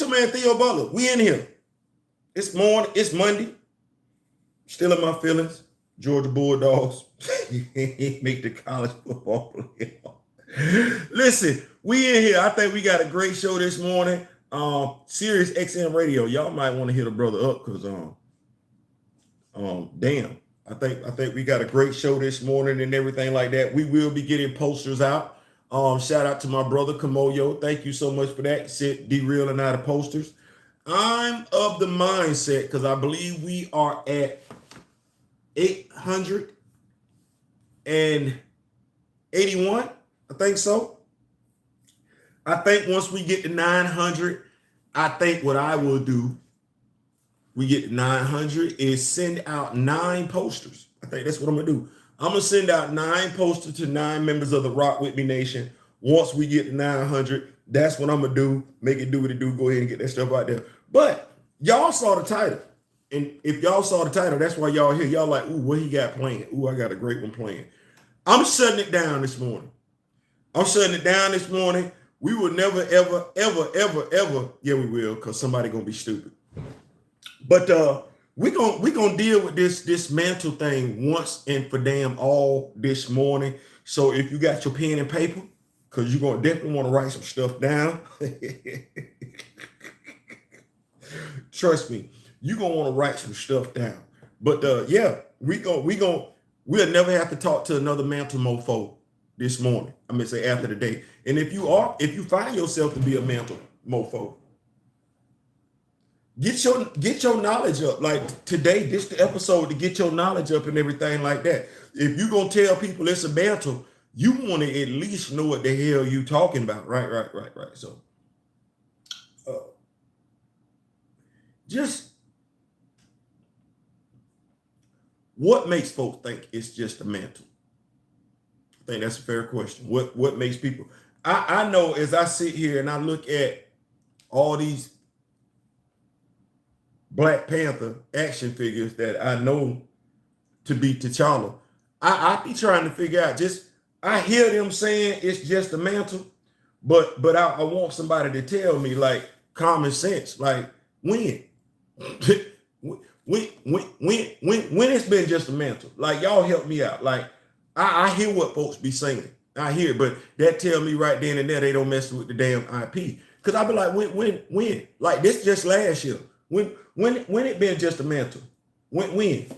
your man Theo Butler. We in here. It's morning. It's Monday. Still in my feelings. Georgia Bulldogs make the college football playoff. Listen, we in here. I think we got a great show this morning. Sirius XM Radio. Y'all might want to hit a brother up because damn. I think we got a great show this morning and everything like that. We will be getting posters out. Shout out to my brother Kamoyo. Thank you so much for that. Sit derailing out of posters. I'm of the mindset because I believe we are at 881. I think so. I think once we get to 900, I think what I will do, we get to 900, is send out 9 posters. I think that's what I'm going to do. I'm going to send out 9 posters to 9 members of the Rock With Me Nation. Once we get to 900, that's what I'm going to do. Make it do what it do. Go ahead and get that stuff out there. But y'all saw the title. And if y'all saw the title, that's why y'all here. Y'all like, ooh, what he got playing? Ooh, I got a great one playing. I'm shutting it down this morning. We will never, ever, yeah, we will, because somebody going to be stupid. But we're gonna deal with this Mantle thing once and for damn all this morning. So if you got your pen and paper, because you're gonna definitely want to write some stuff down. Trust me, you're gonna want to write some stuff down. But yeah, we'll never have to talk to another Mantle mofo this morning. I'm gonna say after the day. And if you find yourself to be a Mantle mofo, get your knowledge up. Like today, this the episode to get your knowledge up and everything like that. If you're gonna tell people it's a Mantle, you want to at least know what the hell you talking about. Right. So just what makes folks think it's just a Mantle? I think that's a fair question. What makes people? I know as I sit here and I look at all these Black Panther action figures that I know to be T'Challa, I be trying to figure out, I hear them saying it's just a Mantle, but I want somebody to tell me, like, common sense, like when it's been just a Mantle. Like, y'all help me out. Like, I hear what folks be saying. I hear it, but that tell me right then and there they don't mess with the damn IP. Cause I be like, when? Like this just last year. When it been just a Mantle? When?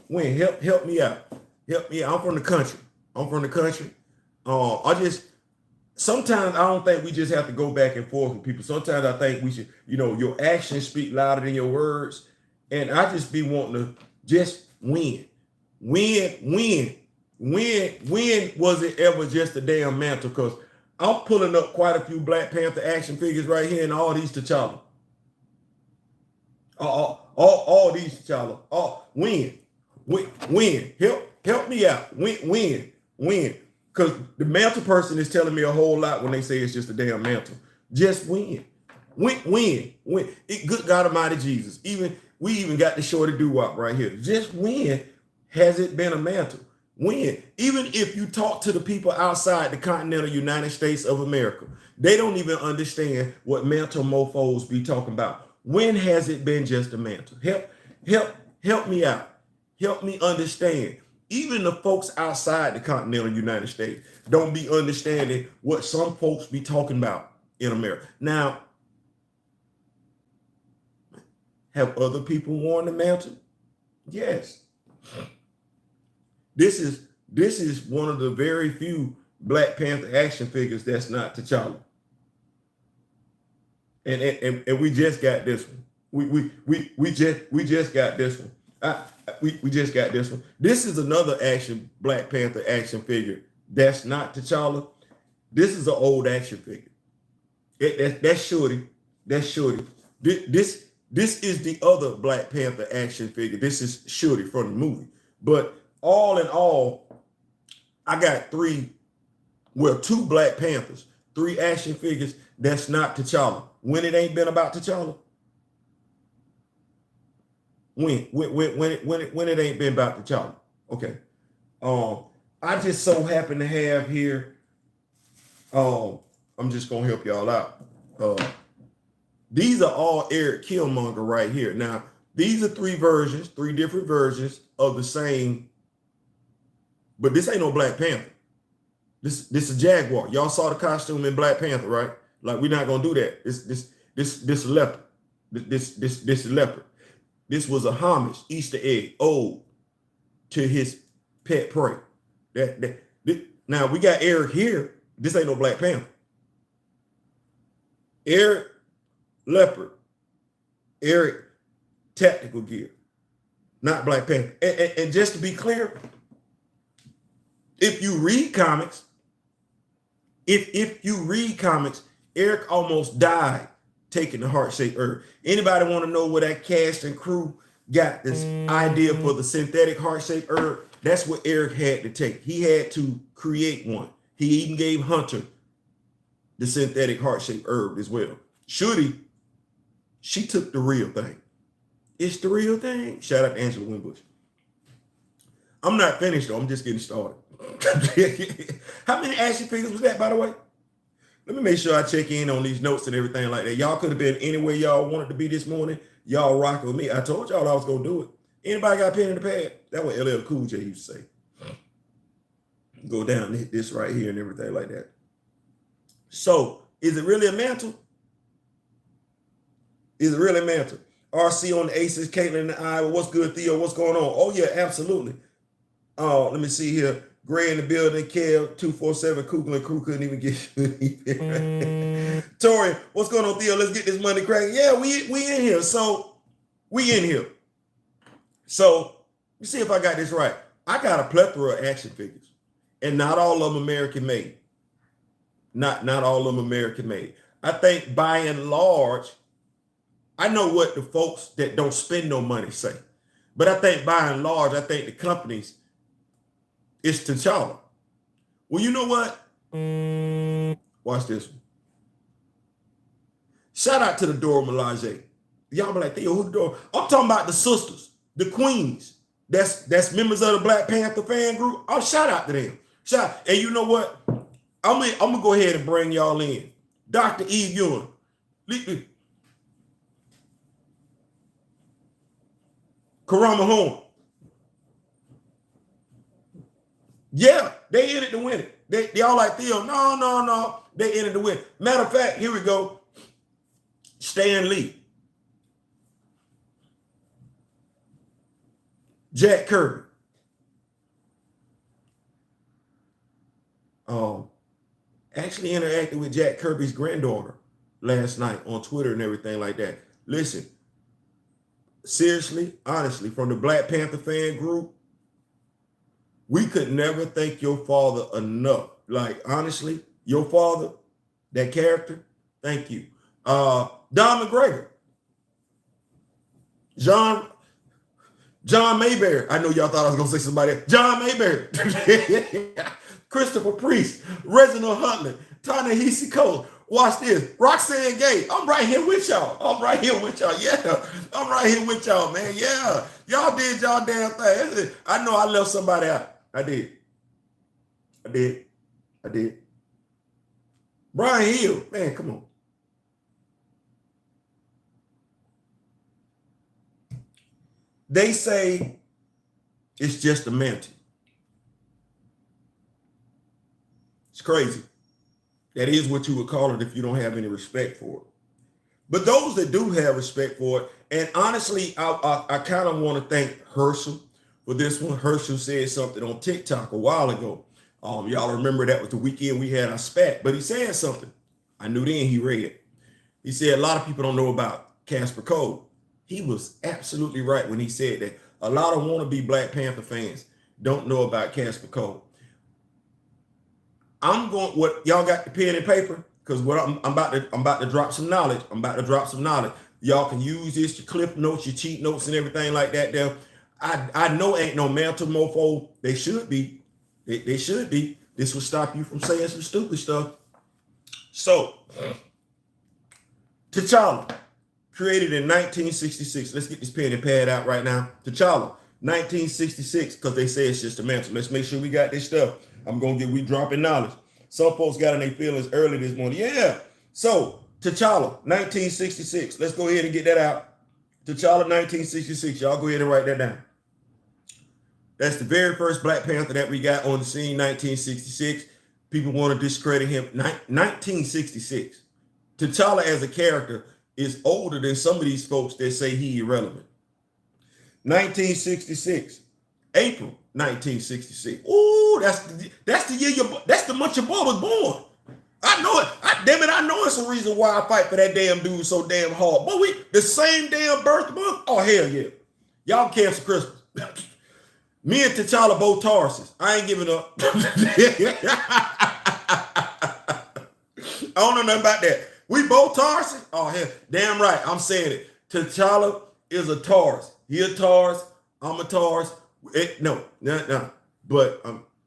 Help me out. Help me out. I'm from the country. Sometimes I don't think we just have to go back and forth with people. Sometimes I think we should, your actions speak louder than your words. And I just be wanting to just win. When was it ever just a damn Mantle? Because I'm pulling up quite a few Black Panther action figures right here and all these T'Challa. All these T'Challa. When? Help me out. When? Because the Mantle person is telling me a whole lot when they say it's just a damn Mantle. Just when? When? Good God Almighty Jesus. We even got the shorty doo-wop right here. Just when has it been a Mantle? When? Even if you talk to the people outside the continental United States of America, they don't even understand what Mantle mofos be talking about. When has it been just a Mantle? Help me out. Help me understand. Even the folks outside the continental United States don't be understanding what some folks be talking about in America. Now, have other people worn the Mantle? Yes. This is one of the very few Black Panther action figures that's not T'Challa. And we just got this one. We just got this one. We just got this one. This is another Black Panther action figure that's not T'Challa. This is an old action figure. That's Shorty. This is the other Black Panther action figure. This is Shorty from the movie. But all in all, I got two Black Panthers, 3 action figures that's not T'Challa. When it ain't been about T'Challa? When it ain't been about T'Challa? Okay. I just so happen to have here. I'm just gonna help y'all out. These are all Eric Killmonger right here. Now, these are three different versions of the same, but this ain't no Black Panther. This is Jaguar. Y'all saw the costume in Black Panther, right? Like, we're not gonna do that. This leopard. This leopard. This was a homage, Easter egg, ode to his pet prey. Now we got Eric here. This ain't no Black Panther. Eric leopard. Eric tactical gear, not Black Panther. And just to be clear, if you read comics, if you read comics, Eric almost died taking the heart-shaped herb. Anybody want to know where that cast and crew got this idea for the synthetic heart-shaped herb? That's what Eric had to take. He had to create one. He even gave Hunter the synthetic heart-shaped herb as well. Shooty, she took the real thing. It's the real thing. Shout out to Angela Winbush. I'm not finished though. I'm just getting started. How many action figures was that, by the way? Let me make sure I check in on these notes and everything like that. Y'all could have been anywhere y'all wanted to be this morning. Y'all rocking with me. I told y'all I was going to do it. Anybody got a pen in the pad? That's what LL Cool J used to say. Go down and hit this right here and everything like that. So, is it really a mantle? Is it really a mantle? RC on the Aces, Caitlin in the Iowa. What's good, Theo? What's going on? Oh, yeah, absolutely. Oh, let me see here. Gray in the building. Kev, 247. Kugel and crew couldn't even get Tori, what's going on, Theo? Let's get this money cracking. Yeah, we in here. So, we in here. So, you see if I got this right. I got a plethora of action figures, and not all of them American made. Not all of them American made. I think by and large, I know what the folks that don't spend no money say, but I think by and large, I think the companies, it's T'Challa. Well, you know what? Watch this one. Shout out to the Dora Milaje. Y'all be like, Theo, who the Dora? I'm talking about the sisters, the queens. That's members of the Black Panther fan group. Oh, shout out to them. And you know what? I'm gonna go ahead and bring y'all in. Dr. Eve Ewing. Karama Horn. Yeah, they in it to win it. They all like Theo. No. They in it to win. Matter of fact, here we go. Stan Lee. Jack Kirby. Actually interacted with Jack Kirby's granddaughter last night on Twitter and everything like that. Listen, seriously, honestly, from the Black Panther fan group, we could never thank your father enough. Like, honestly, your father, that character, thank you. Don McGregor. John Mayberry. I know y'all thought I was going to say somebody else. John Mayberry. Christopher Priest. Reginald Huntley. Ta-Nehisi Coates. Watch this. Roxanne Gay. I'm right here with y'all. Yeah. I'm right here with y'all, man. Yeah. Y'all did y'all damn thing. I know I left somebody out. I did. Brian Hill. Man, come on. They say it's just a mantle. It's crazy. That is what you would call it if you don't have any respect for it. But those that do have respect for it, and honestly, I kind of want to thank Herschel for this one. Herschel said something on TikTok a while ago. Y'all remember that was the weekend we had our spat, but he said something. I knew then he read it. He said a lot of people don't know about Casper Cole. He was absolutely right when he said that. A lot of wannabe Black Panther fans don't know about Casper Cole. What y'all got the pen and paper? Because what I'm about to drop some knowledge. Y'all can use this, your clip notes, your cheat notes, and everything like that. There, I know ain't no mantle mofo. They should be. They should be. This will stop you from saying some stupid stuff. So, T'Challa, created in 1966. Let's get this pen and pad out right now. T'Challa, 1966, because they say it's just a mantle. Let's make sure we got this stuff. We dropping knowledge. Some folks got in their feelings early this morning. Yeah. So T'Challa, 1966. Let's go ahead and get that out. T'Challa, 1966. Y'all go ahead and write that down. That's the very first Black Panther that we got on the scene, 1966. People want to discredit him. 1966. T'Challa as a character is older than some of these folks that say he irrelevant. 1966. April 1966. Ooh, that's the year that's the month your boy was born. I know it. Damn it, I know it's a reason why I fight for that damn dude so damn hard. But we the same damn birth month. Oh hell yeah, y'all cancel Christmas. Me and T'Challa both Tauruses. I ain't giving up. I don't know nothing about that. We both Tauruses. Oh hell, damn right. I'm saying it. T'Challa is a Taurus. He a Taurus. I'm a Taurus. No. But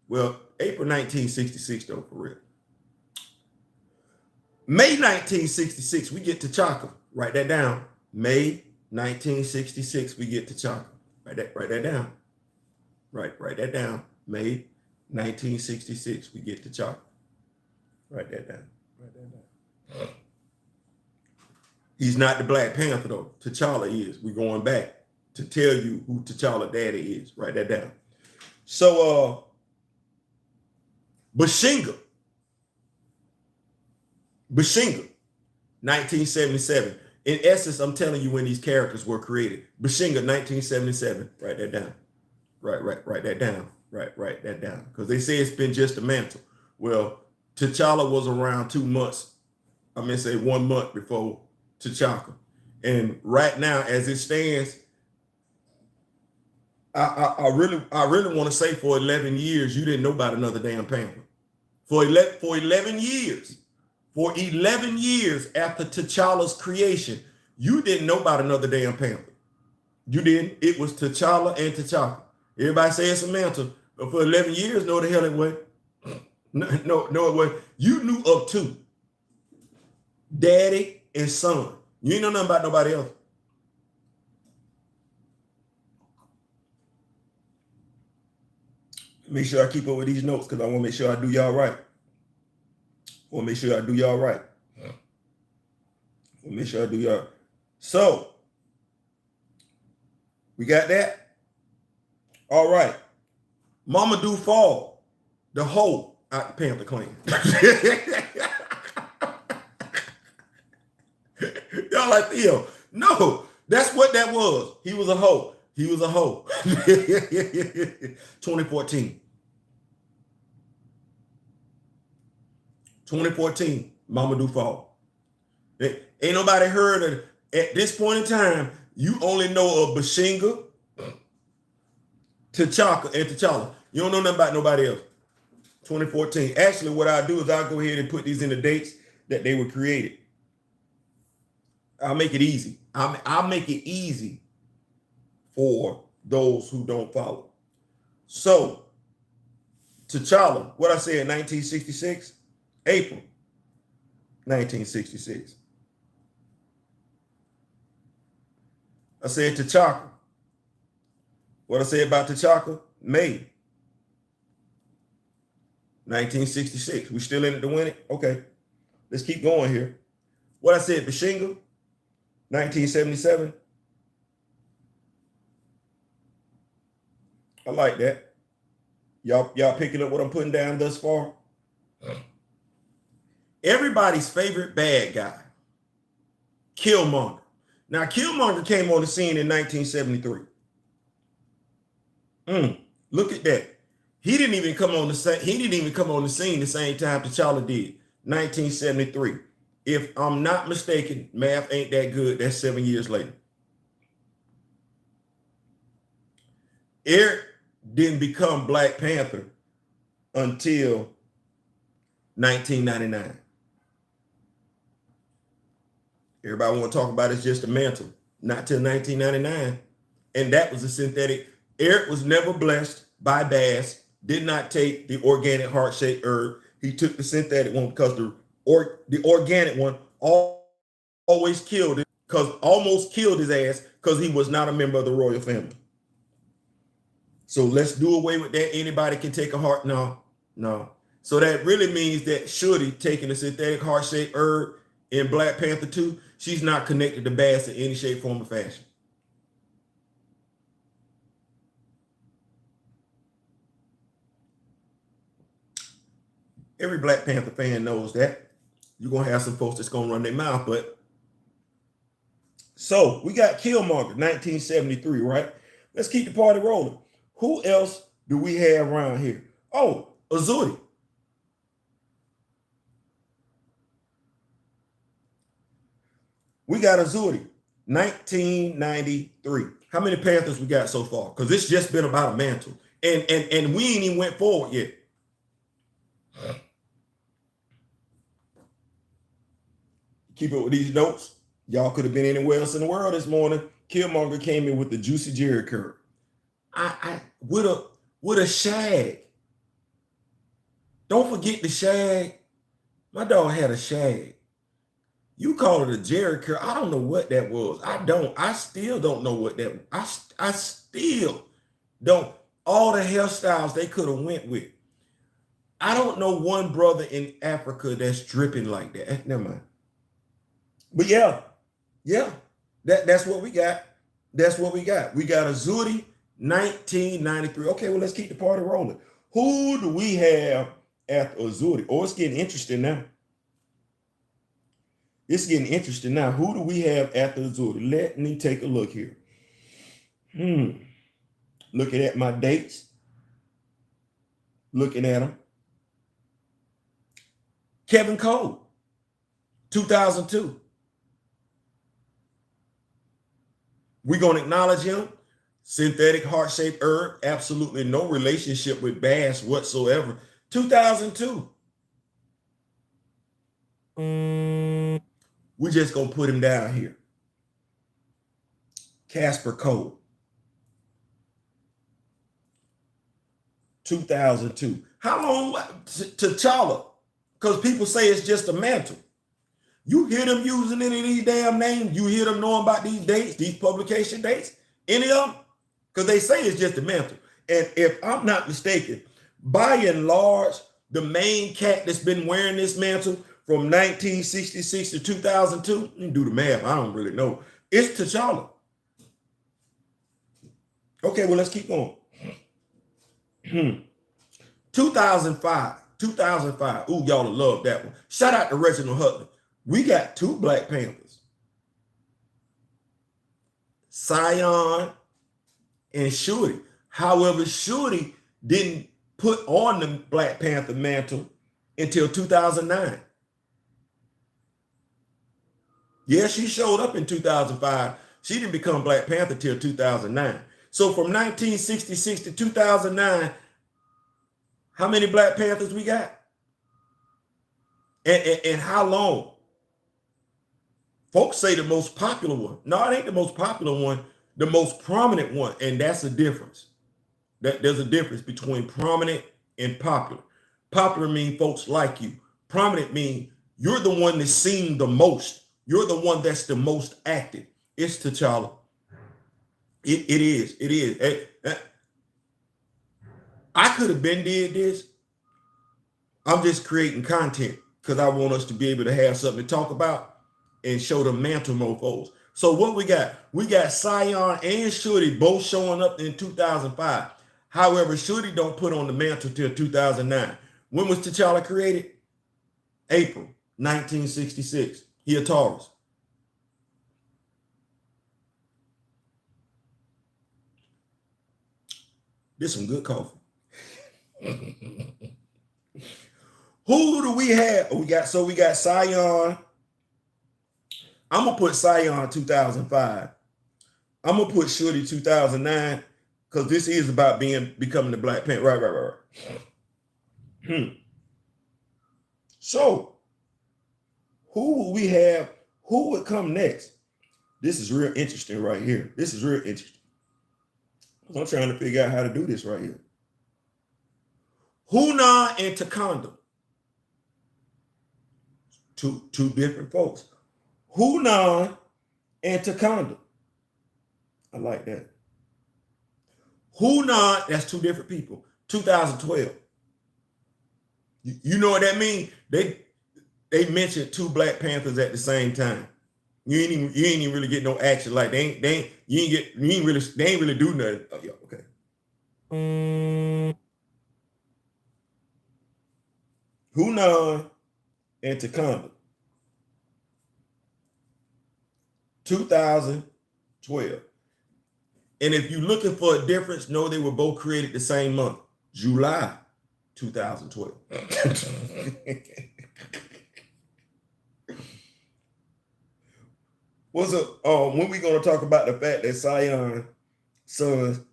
well, April 1966 though, for real. May 1966, we get T'Chaka. Write that down. May 1966, we get T'Chaka. Write that down. Write that down. May 1966, we get T'Chaka. Write that down. He's not the Black Panther though. T'Challa is. We're going back to tell you who T'Challa daddy is. Write that down. So Bashinga, 1977. In essence, I'm telling you when these characters were created. Bashinga, 1977. Write that down. Write that down. Write that down. Because they say it's been just a mantle. Well, T'Challa was around 2 months. I mean, say 1 month before T'Chaka. And right now, as it stands, I really want to say for 11 years, you didn't know about another damn Panther. For 11 years. For 11 years after T'Challa's creation, you didn't know about another damn Panther. You didn't. It was T'Challa and T'Chaka. Everybody say it's a mantle, but for 11 years, no the hell it wasn't. No, it wasn't. You knew of 2. Daddy and son. You ain't know nothing about nobody else. Make sure I keep up with these notes because I want to make sure I do y'all right. So, we got that? All right. Mama do fall. The hoe out the Panther clan. Y'all like, yo, no, that's what that was. He was a hoe. 2014. 2014, Mama do fall. Ain't nobody heard of at this point in time. You only know of Bashinga, T'Chaka, and T'Challa. You don't know nothing about nobody else. 2014. Actually, what I'll do is I'll go ahead and put these in the dates that they were created. I'll make it easy. I'll make it easy for those who don't follow. So, T'Challa, what I said, 1966, April 1966. I said T'Chaka. What I said about T'Chaka, May 1966. We still in it to win it? Okay. Let's keep going here. What I said, Bashinga, 1977. I like that. Y'all picking up what I'm putting down thus far? Everybody's favorite bad guy, Killmonger. Now, Killmonger came on the scene in 1973. Look at that. He didn't even come on the scene the same time T'Challa did, 1973. If I'm not mistaken, math ain't that good. That's 7 years later. Eric didn't become Black Panther until 1999. Everybody want to talk about it's just a mantle. Not till 1999. And that was a synthetic. Eric was never blessed by Bass, did not take the organic heart-shaped herb. He took the synthetic one because the organic one almost killed his ass because he was not a member of the royal family. So let's do away with that. Anybody can take a heart. No. So that really means that Shorty taking a synthetic heart-shaped herb in Black Panther 2, she's not connected to Bass in any shape, form, or fashion. Every Black Panther fan knows that. You're going to have some folks that's going to run their mouth, but so we got Killmonger, 1973, right? Let's keep the party rolling. Who else do we have around here? Oh, Azuri. We got Azuri, 1993. How many Panthers we got so far? Because it's just been about a Mantle. And we ain't even went forward yet. Keep up with these notes. Y'all could have been anywhere else in the world this morning. Killmonger came in with the juicy Jerry curl. I with a shag. Don't forget the shag. My dog had a shag. You call it a Jerry curl. I don't know what that was. I still don't know what that was. I still don't. All the hairstyles they could have went with. I don't know one brother in Africa that's dripping like that. Never mind. But yeah, that's what we got. That's what we got. We got Azuri, 1993. Okay, well, let's keep the party rolling. Who do we have after Azuri? Oh, it's getting interesting now. It's getting interesting now. Who do we have after Azuri? Let me take a look here. Looking at my dates. Looking at them. Kevin Cole, 2002. We're going to acknowledge him. Synthetic heart-shaped herb. Absolutely no relationship with Bass whatsoever. 2002. We're just going to put him down here. Casper Cole. 2002. How long? T'Challa. Because people say it's just a mantle. You hear them using any of these damn names? You hear them knowing about these dates, these publication dates? Any of them? Because they say it's just a mantle. And if I'm not mistaken, by and large, the main cat that's been wearing this mantle from 1966 to 2002, you can do the math, I don't really know. It's T'Challa. Okay, well, let's keep going. 2005. Ooh, y'all will love that one. Shout out to Reginald Hutton. We got two Black Panthers. Scion and Shorty. However, Shorty didn't put on the Black Panther mantle until 2009. Yeah, she showed up in 2005. She didn't become Black Panther till 2009. So from 1966 to 2009, how many Black Panthers we got? And how long? Folks say the most popular one. No, it ain't the most popular one, the most prominent one. And that's the difference. There's a difference between prominent and popular. Popular means folks like you. Prominent means you're the one that's seen the most. You're the one that's the most active. It's T'Challa. It is. I could have been did this. I'm just creating content because I want us to be able to have something to talk about and show the mantle mofos. So what we got? We got Scion and Shorty both showing up in 2005. However, Shorty don't put on the mantle till 2009. When was T'Challa created? April 1966. He a Taurus. This some good coffee. Who do we have? We got Scion. I'm gonna put Scion 2005. I'm gonna put Shorty 2009 because this is about becoming the Black Panther. Right. So who we have? Who would come next? This is real interesting right here. This is real interesting. I'm trying to figure out how to do this right here. Huna and Takanda. Two different folks. Huna and Takanda. I like that. Huna, that's two different people. 2012. You know what that means? they mentioned 2 Black Panthers at the same time. You ain't even really get no action. Like they ain't really do nothing. Oh, yeah, okay. Hunan and Takanda, 2012. And if you're looking for a difference, know they were both created the same month, July 2012. What's up? When we gonna talk about the fact that Sion's son,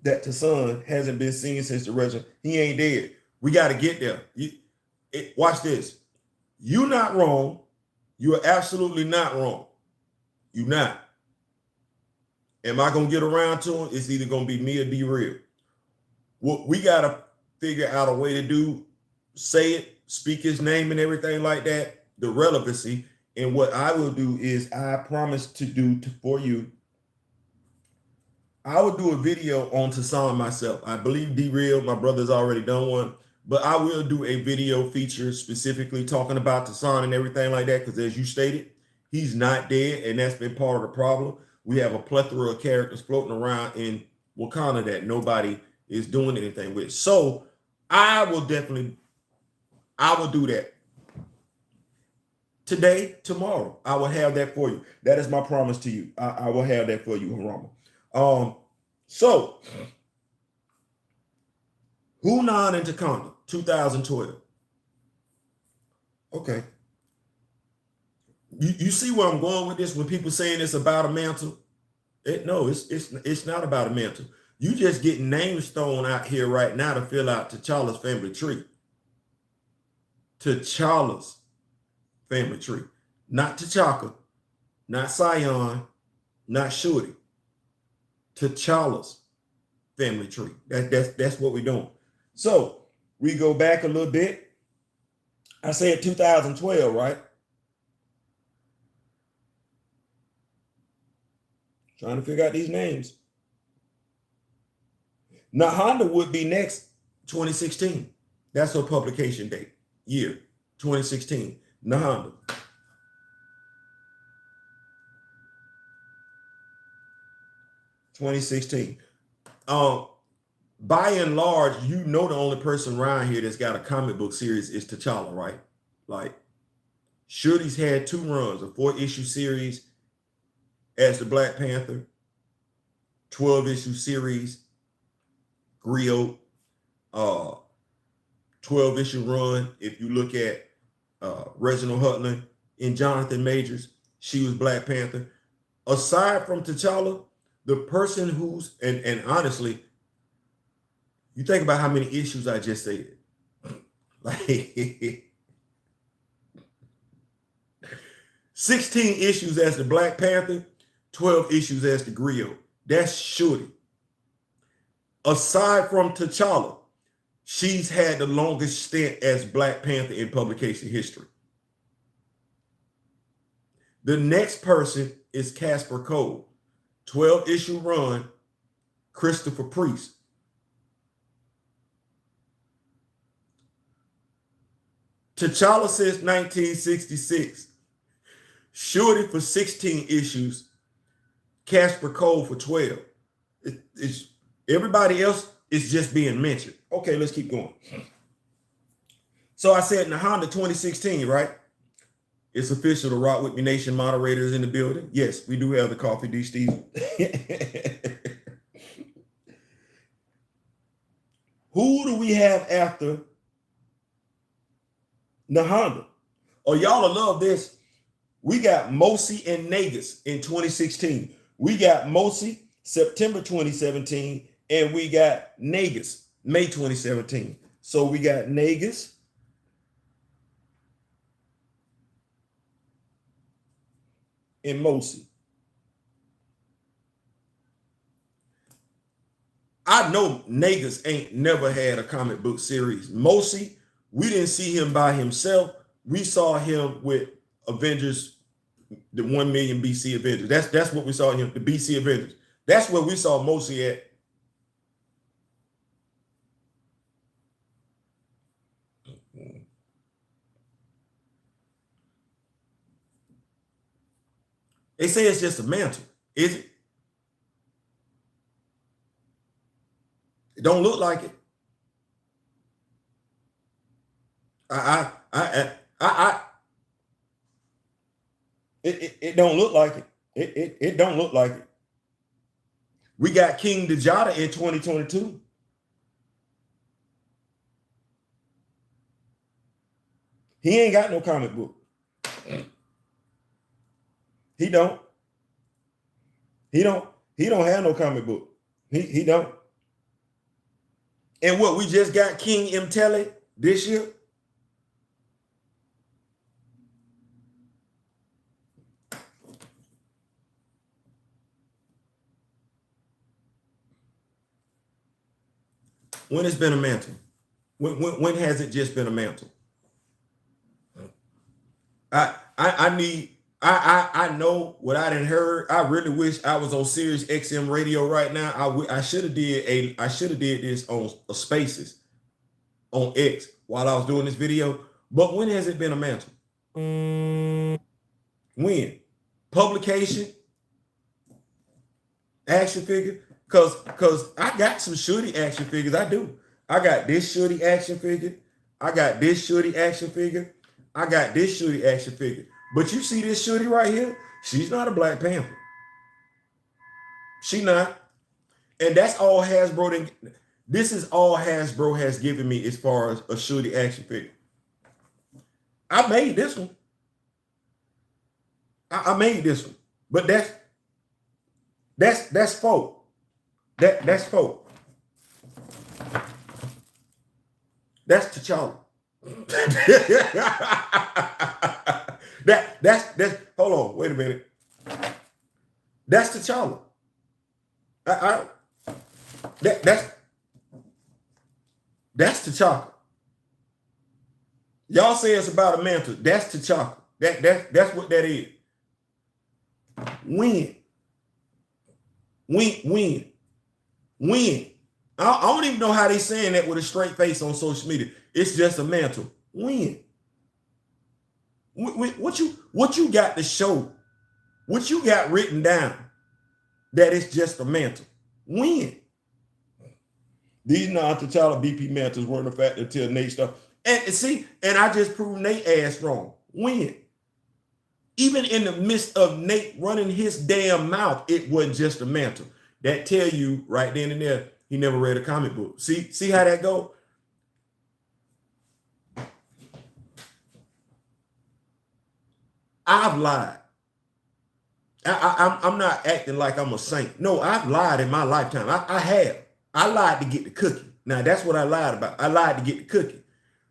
that the son hasn't been seen since the resurrection? He ain't dead. We got to get there. Watch this. You're not wrong. You are absolutely not wrong. You're not. Am I gonna get around to him? It's either gonna be me or be real. What we gotta figure out a way to do, say it, speak his name and everything like that, the relevancy. And what I will do is I promise to do for you, I will do a video on Tassan myself. I believe D-Real, my brother's already done one, but I will do a video feature specifically talking about Tassan and everything like that, because as you stated, he's not dead, and that's been part of the problem. We have a plethora of characters floating around in Wakanda that nobody is doing anything with. So I will do that. Today, tomorrow, I will have that for you. That is my promise to you. I will have that for you, Harama. So, Hunan and Takanda, 2012. Okay. You see where I'm going with this when people saying it's about a mantle? No, it's not about a mantle. You just getting names thrown out here right now to fill out T'Challa's family tree. T'Challa's family tree. Not T'Chaka, not Sion, not Shuri. T'Challa's family tree. That's what we're doing. So we go back a little bit. I said 2012, right? Trying to figure out these names. Nahanda would be next, 2016. That's her publication date, year, 2016. Nahanda. (2016). By and large, you know the only person around here that's got a comic book series is T'Challa, right? Like, Shuri's had 2 runs, a 4-issue series as the Black Panther, 12-issue series, Griot, 12-issue run. If you look at Reginald Hutland and Jonathan Majors, she was Black Panther. Aside from T'Challa, the person who's, and honestly, you think about how many issues I just said. Like 16 issues as the Black Panther, 12 issues as the Griot. That's Shuri. Aside from T'Challa, she's had the longest stint as Black Panther in publication history. The next person is Casper Cole, 12-issue run, Christopher Priest. T'Challa since 1966. Shuri for 16 issues, Casper Cole for 12. It's everybody else is just being mentioned. Okay, let's keep going. So I said Nahanda 2016, right? It's official. The Rock With Me Nation moderators in the building. Yes, we do have the Coffee D. Steve. Who do we have after Nahanda? Oh, y'all will love this. We got Mosi and Nagus in 2016. We got Mosi September 2017, and we got Nagus May 2017. So we got Nagus and Mosi. I know Nagus ain't never had a comic book series. Mosi, we didn't see him by himself. We saw him with Avengers, the 1 million BC Avengers. That's what we saw him, the BC Avengers. That's where we saw Mosi at. They say it's just a mantle. Is it? It don't look like it. I it don't look like it. It don't look like it. We got King Dejada in 2022. He ain't got no comic book. He don't. He don't have no comic book. He don't. And what, we just got King Mantle this year? When it's been a mantle? When has it just been a mantle? I know what I didn't heard. I really wish I was on Sirius XM radio right now. I should have did this on Spaces on X while I was doing this video. But when has it been a mantle? When? Publication? Action figure? Cause I got some shorty action figures. I do. I got this shorty action figure. I got this shorty action figure. I got this shorty action figure. But you see this shorty right here? She's not a Black Panther. She not. And that's all Hasbro. This is all Hasbro has given me as far as a shorty action figure. I made this one. I made this one. But that's folk. That's folk. That's T'Challa. That's hold on, wait a minute. That's T'Challa. That's T'Challa. Y'all say it's about a mantle. That's T'Challa. That's what that is. When? I don't even know how they saying that with a straight face on social media. It's just a mantle. When? What you got to show? What you got written down that it's just a mantle? When? These non-T'Challa BP mantles weren't a factor until Nate stuff. And see, and I just proved Nate ass wrong. When? Even in the midst of Nate running his damn mouth, it wasn't just a mantle. That tell you right then and there, he never read a comic book. See how that go? I've lied. I'm not acting like I'm a saint. No, I've lied in my lifetime. I have. I lied to get the cookie. Now, that's what I lied about. I lied to get the cookie.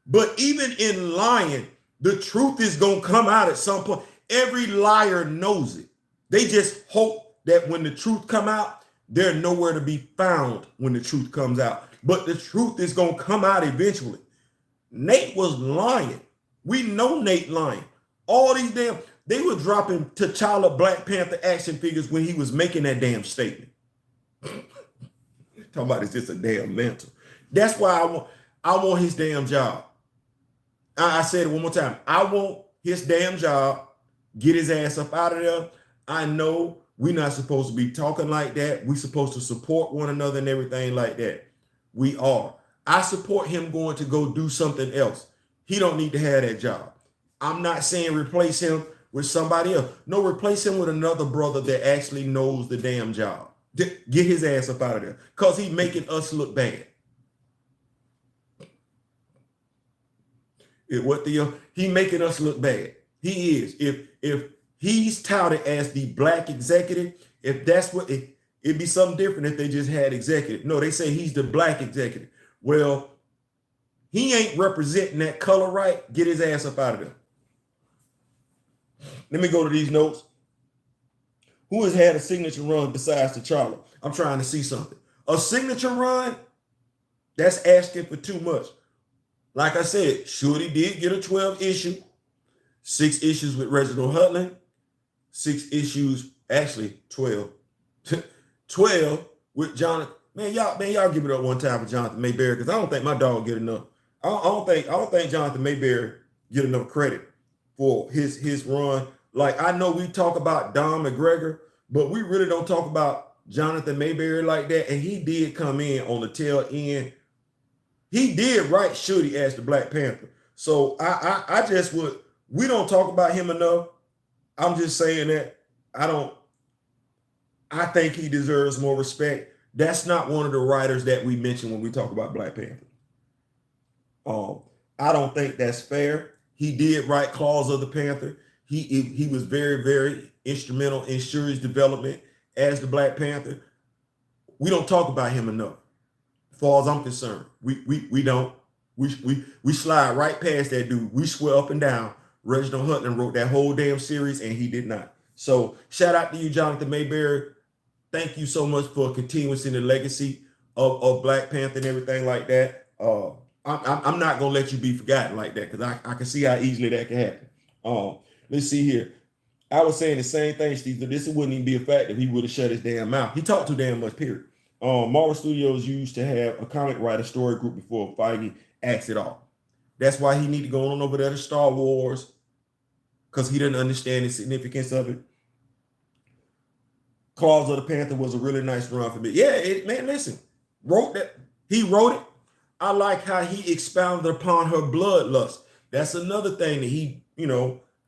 But even in lying, the truth is going to come out at some point. Every liar knows it. They just hope that when the truth come out, they're nowhere to be found when the truth comes out. But the truth is going to come out eventually. Nate was lying. We know Nate lying. All these damn, they were dropping T'Challa Black Panther action figures when he was making that damn statement. Talking about it's just a damn mantle. That's why I want his damn job. I said it one more time. I want his damn job. Get his ass up out of there. I know we're not supposed to be talking like that. We're supposed to support one another and everything like that. We are. I support him going to go do something else. He don't need to have that job. I'm not saying replace him with somebody else. No, replace him with another brother that actually knows the damn job. Get his ass up out of there because he's making us look bad. He making us look bad. He is. If he's touted as the black executive, if that's what it'd be something different if they just had executive. No, they say he's the black executive. Well, he ain't representing that color right. Get his ass up out of there. Let me go to these notes. Who has had a signature run besides T'Challa? I'm trying to see something. A signature run? That's asking for too much. Like I said, Shorty did get a 12 issue, 6 issues with Reginald Hudlin, 6 issues, actually 12. 12 with Jonathan. Man, y'all give it up one time for Jonathan Mayberry, because I don't think my dog get enough. I don't think Jonathan Mayberry get enough credit for his run. Like, I know we talk about Don McGregor, but we really don't talk about Jonathan Mayberry like that. And he did come in on the tail end. He did right Shooty as the Black Panther. So I just would, we don't talk about him enough. I'm just saying that I think he deserves more respect. That's not one of the writers that we mention when we talk about Black Panther. I don't think that's fair. He did write Claws of the Panther. He was very, very instrumental in Shuri's development as the Black Panther. We don't talk about him enough, as far as I'm concerned. We don't. We slide right past that dude. We swear up and down. Reginald Hutland wrote that whole damn series, and he did not. So shout out to you, Jonathan Mayberry. Thank you so much for continuing the legacy of Black Panther and everything like that. I'm not gonna let you be forgotten like that, because I can see how easily that can happen. Let's see here. I was saying the same thing, Steve. This wouldn't even be a fact if he would have shut his damn mouth. He talked too damn much, period. Marvel Studios used to have a comic writer story group before Feige axed it off. That's why he needed to go on over there to Star Wars, because he didn't understand the significance of it. Claws of the Panther was a really nice run for me. Yeah, man, listen, he wrote it. I like how he expounded upon her bloodlust. That's another thing that he,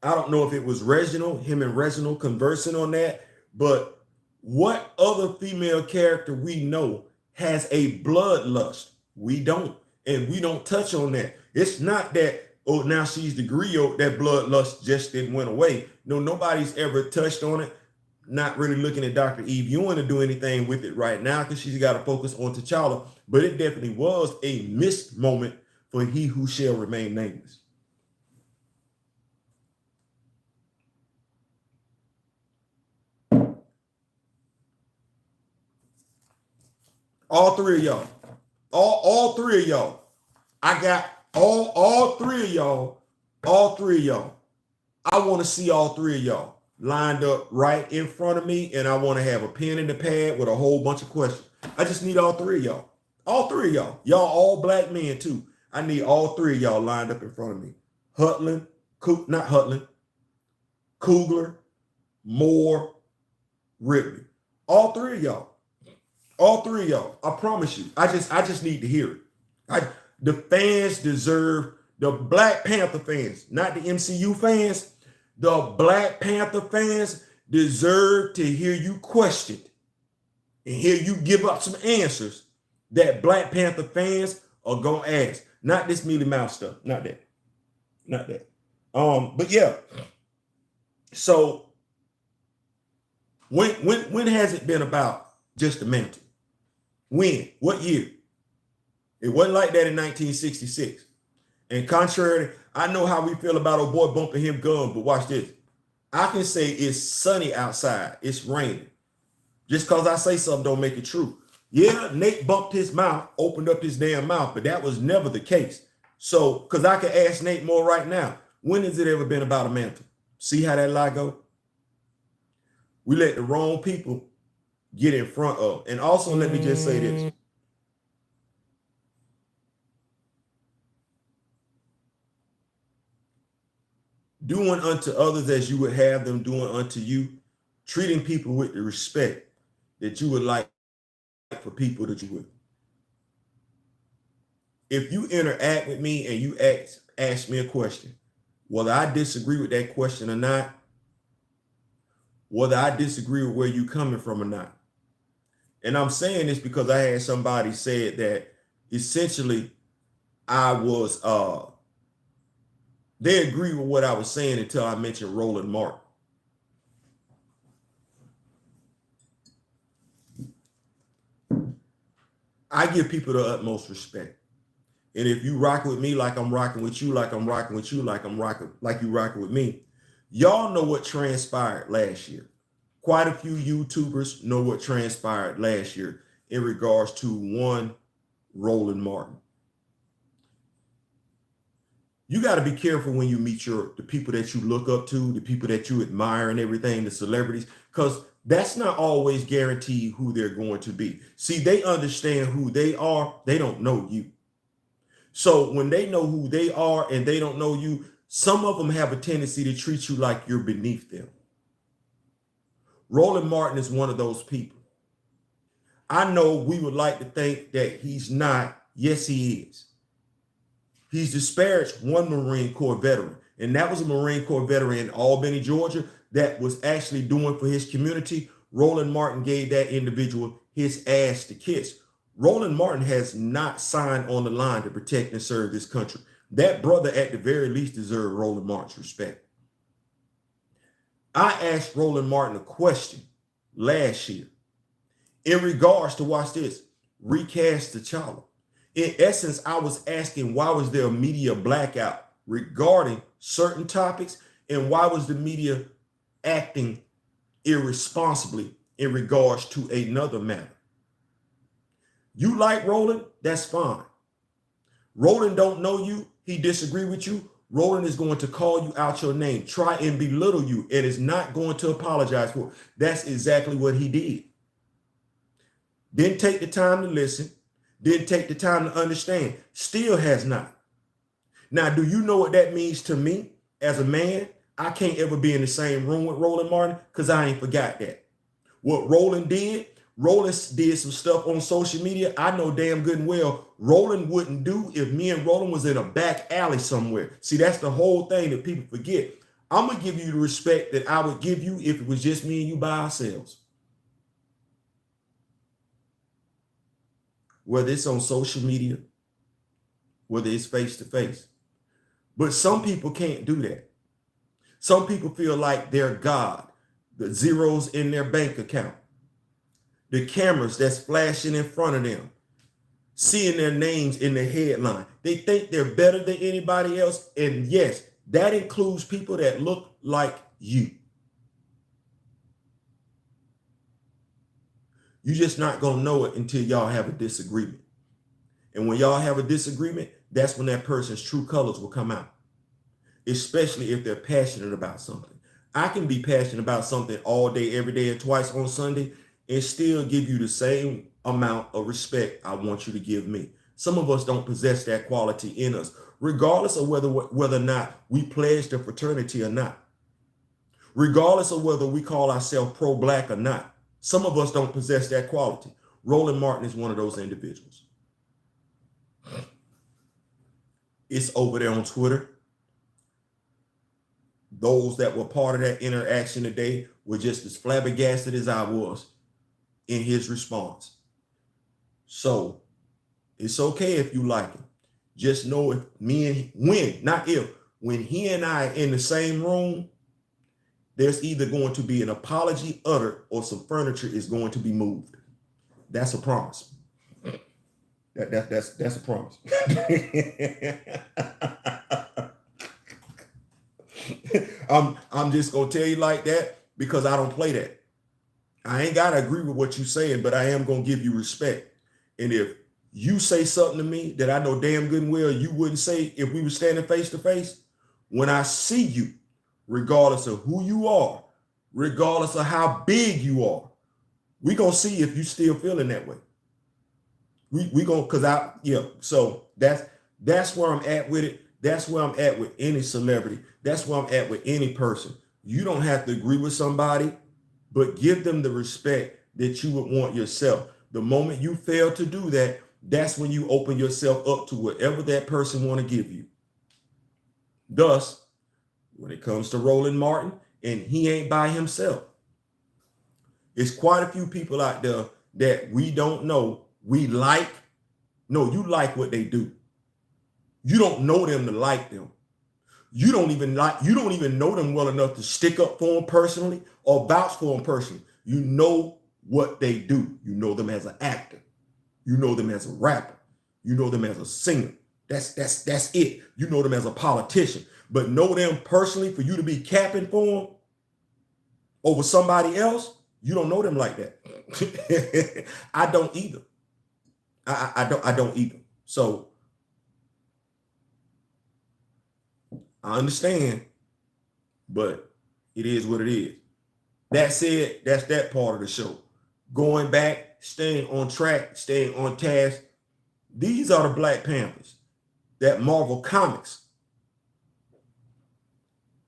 I don't know if it was him and Reginald conversing on that, but what other female character we know has a bloodlust? We don't, and we don't touch on that. It's not that, oh, now she's the griot, that bloodlust just didn't went away. No, nobody's ever touched on it. Not really looking at Dr. Eve Ewing to do anything with it right now, because she's got to focus on T'Challa, but it definitely was a missed moment for He Who Shall Remain Nameless. All three of y'all. All three of y'all. I got all three of y'all. All three of y'all. I want to see all three of y'all lined up right in front of me, and I want to have a pen and a pad with a whole bunch of questions. I just need all three of y'all. All three of y'all. Y'all all black men too. I need all three of y'all lined up in front of me. Coogler, Moore, Ridley. All three of y'all. All three of y'all. I promise you. I just need to hear it. The fans deserve, the Black Panther fans, not the MCU fans. The Black Panther fans deserve to hear you questioned and hear you give up some answers that Black Panther fans are gonna ask. Not this mealy mouth stuff. Not that. Not that. But yeah. So when has it been about just the Mantle? When? What year? It wasn't like that in 1966. And contrary, I know how we feel about old boy bumping him gum, but watch this. I can say it's sunny outside. It's raining. Just because I say something don't make it true. Yeah, Nate bumped his mouth, opened up his damn mouth, but that was never the case. So, because I can ask Nate more right now. When has it ever been about a Mantle? See how that lie go? We let the wrong people get in front of. And also, let me just say this. Doing unto others as you would have them doing unto you, treating people with the respect that you would like for people that you would. If you interact with me and you ask me a question, whether I disagree with that question or not, whether I disagree with where you're coming from or not. And I'm saying this because I had somebody said that essentially I was, they agree with what I was saying until I mentioned Roland Martin. I give people the utmost respect. And if you rock with me like I'm rocking with you, like I'm rocking with you, like you rocking with me, y'all know what transpired last year. Quite a few YouTubers know what transpired last year in regards to one Roland Martin. You got to be careful when you meet the people that you look up to, the people that you admire and everything, the celebrities, because that's not always guaranteed who they're going to be. See, they understand who they are. They don't know you. So when they know who they are and they don't know you, Some of them have a tendency to treat you like you're beneath them. Roland Martin is one of those people. I know we would like to think that he's not. Yes, he is. He's disparaged one Marine Corps veteran, and that was a Marine Corps veteran in Albany, Georgia, that was actually doing for his community. Roland Martin gave that individual his ass to kiss. Roland Martin has not signed on the line to protect and serve this country. That brother, at the very least, deserved Roland Martin's respect. I asked Roland Martin a question last year in regards to, watch this, recast T'Challa. In essence, I was asking, why was there a media blackout regarding certain topics, and why was the media acting irresponsibly in regards to another matter? You like Roland, that's fine. Roland don't know you, he disagree with you. Roland is going to call you out your name, try and belittle you, and is not going to apologize for it. That's exactly what he did. Didn't take the time to listen, didn't take the time to understand, still has not. Now, do you know what that means to me as a man? I can't ever be in the same room with Roland Martin because I ain't forgot that. What Roland did some stuff on social media I know damn good and well Roland wouldn't do if me and Roland was in a back alley somewhere. See, that's the whole thing that people forget. I'm going to give you the respect that I would give you if it was just me and you by ourselves. Whether it's on social media, whether it's face-to-face. But some people can't do that. Some people feel like they're God, the zeros in their bank account, the cameras that's flashing in front of them, seeing their names in the headline. They think they're better than anybody else. And yes, that includes people that look like you. You're just not going to know it until y'all have a disagreement. And when y'all have a disagreement, that's when that person's true colors will come out, especially if they're passionate about something. I can be passionate about something all day, every day, and twice on Sunday, and still give you the same amount of respect I want you to give me. Some of us don't possess that quality in us, regardless of whether or not we pledge to fraternity or not, regardless of whether we call ourselves pro-black or not. Some of us don't possess that quality. Roland Martin is one of those individuals. It's over there on Twitter. Those that were part of that interaction today were just as flabbergasted as I was in his response. So it's okay if you like it. Just know if when he and I are in the same room, there's either going to be an apology uttered or some furniture is going to be moved. That's a promise. That's a promise. I'm just gonna tell you like that because I don't play that. I ain't gotta agree with what you're saying, but I am gonna give you respect. And if you say something to me that I know damn good and well you wouldn't say if we were standing face to face, when I see you, regardless of who you are, regardless of how big you are, we gonna see if you still feeling that way. We gonna, so that's where I'm at with it. That's where I'm at with any celebrity. That's where I'm at with any person. You don't have to agree with somebody, but give them the respect that you would want yourself. The moment you fail to do that, that's when you open yourself up to whatever that person want to give you. Thus, when it comes to Roland Martin, and he ain't by himself, it's quite a few people out there that we don't know we like. No, you like what they do. You don't know them to like them. You don't even know them well enough to stick up for them personally or vouch for them personally. You know what they do. You know them as an actor. You know them as a rapper. You know them as a singer. That's it. You know them as a politician. But know them personally for you to be capping for them over somebody else, you don't know them like that. I don't either. I don't either. So I understand, but it is what it is. That said, that's that part of the show. Going back, staying on track, staying on task. These are the Black Panthers that Marvel Comics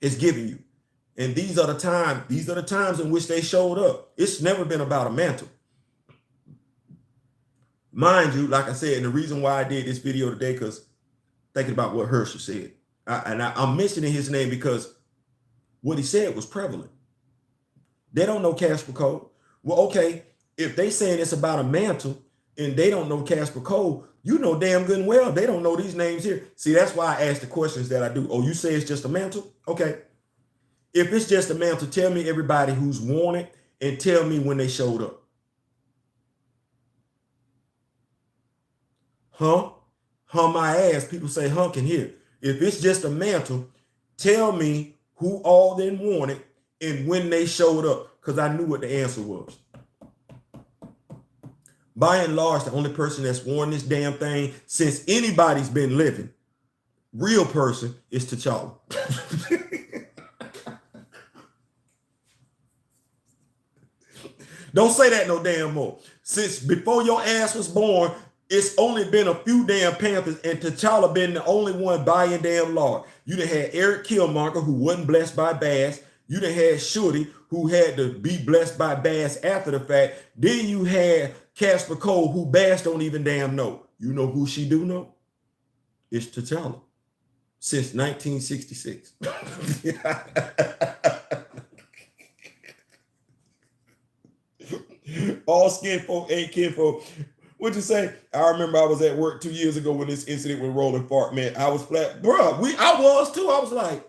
is giving you. And these are the times in which they showed up. It's never been about a mantle. Mind you, like I said, and the reason why I did this video today, because thinking about what Herschel said. I'm mentioning his name because what he said was prevalent. They don't know Casper Code. Well, okay, if they saying it's about a mantle and they don't know Casper Code, you know damn good and well they don't know these names here. See, that's why I ask the questions that I do. Oh, you say it's just a mantle? Okay. If it's just a mantle, tell me everybody who's worn it and tell me when they showed up. Huh? Huh my ass. People say hunk in here. If it's just a mantle, tell me who all then worn it and when they showed up, because I knew what the answer was. By and large, the only person that's worn this damn thing since anybody's been living, real person, is T'Challa. Don't say that no damn more. Since before your ass was born, it's only been a few damn Panthers, and T'Challa been the only one by and damn large. You done had Eric Killmonger, who wasn't blessed by Bass. You done had Shorty, who had to be blessed by Bass after the fact. Then you had Casper Cole, who Bass don't even damn know. You know who she do know? It's T'Challa. Since 1966. All skin folk ain't kin folk. What'd you say? I remember I was at work 2 years ago when this incident with Roland Fart, man. I was flat, bro. I was too. I was like,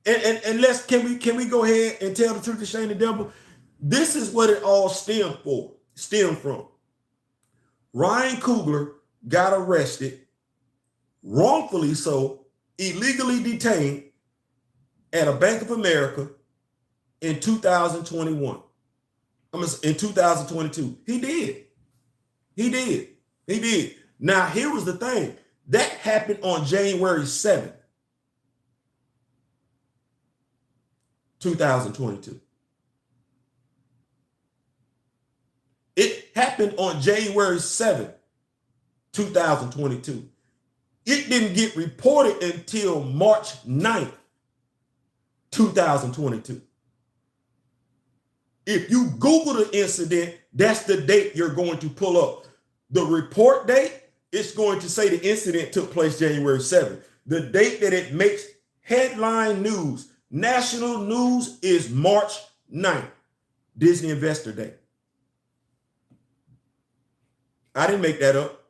and can we go ahead and tell the truth and shame the devil? This is what it all stemmed from. Ryan Coogler got arrested, wrongfully so, illegally detained at a Bank of America in 2021. In 2022. He did. Now, here was the thing. That happened on January 7th, 2022. It happened on January 7th, 2022. It didn't get reported until March 9th, 2022. If you Google the incident, that's the date you're going to pull up. The report date, it's going to say the incident took place January 7th. The date that it makes headline news, national news, is March 9th, Disney Investor Day. I didn't make that up.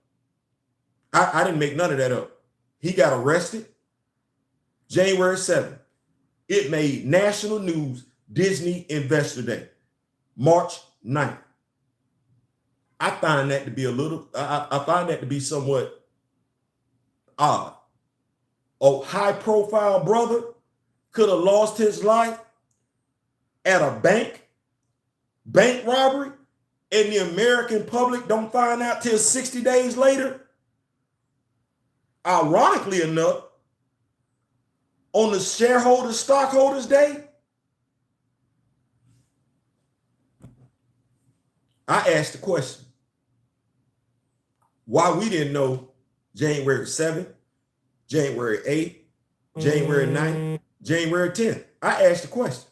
I didn't make none of that up. He got arrested January 7th. It made national news, Disney Investor Day, March 9th. I find that to be I find that to be somewhat odd. A high profile brother could have lost his life at a bank robbery, and the American public don't find out till 60 days later. Ironically enough, on the stockholders day, I asked the question, why we didn't know January 7th, January 8th, January 9th, January 10th. I asked the question.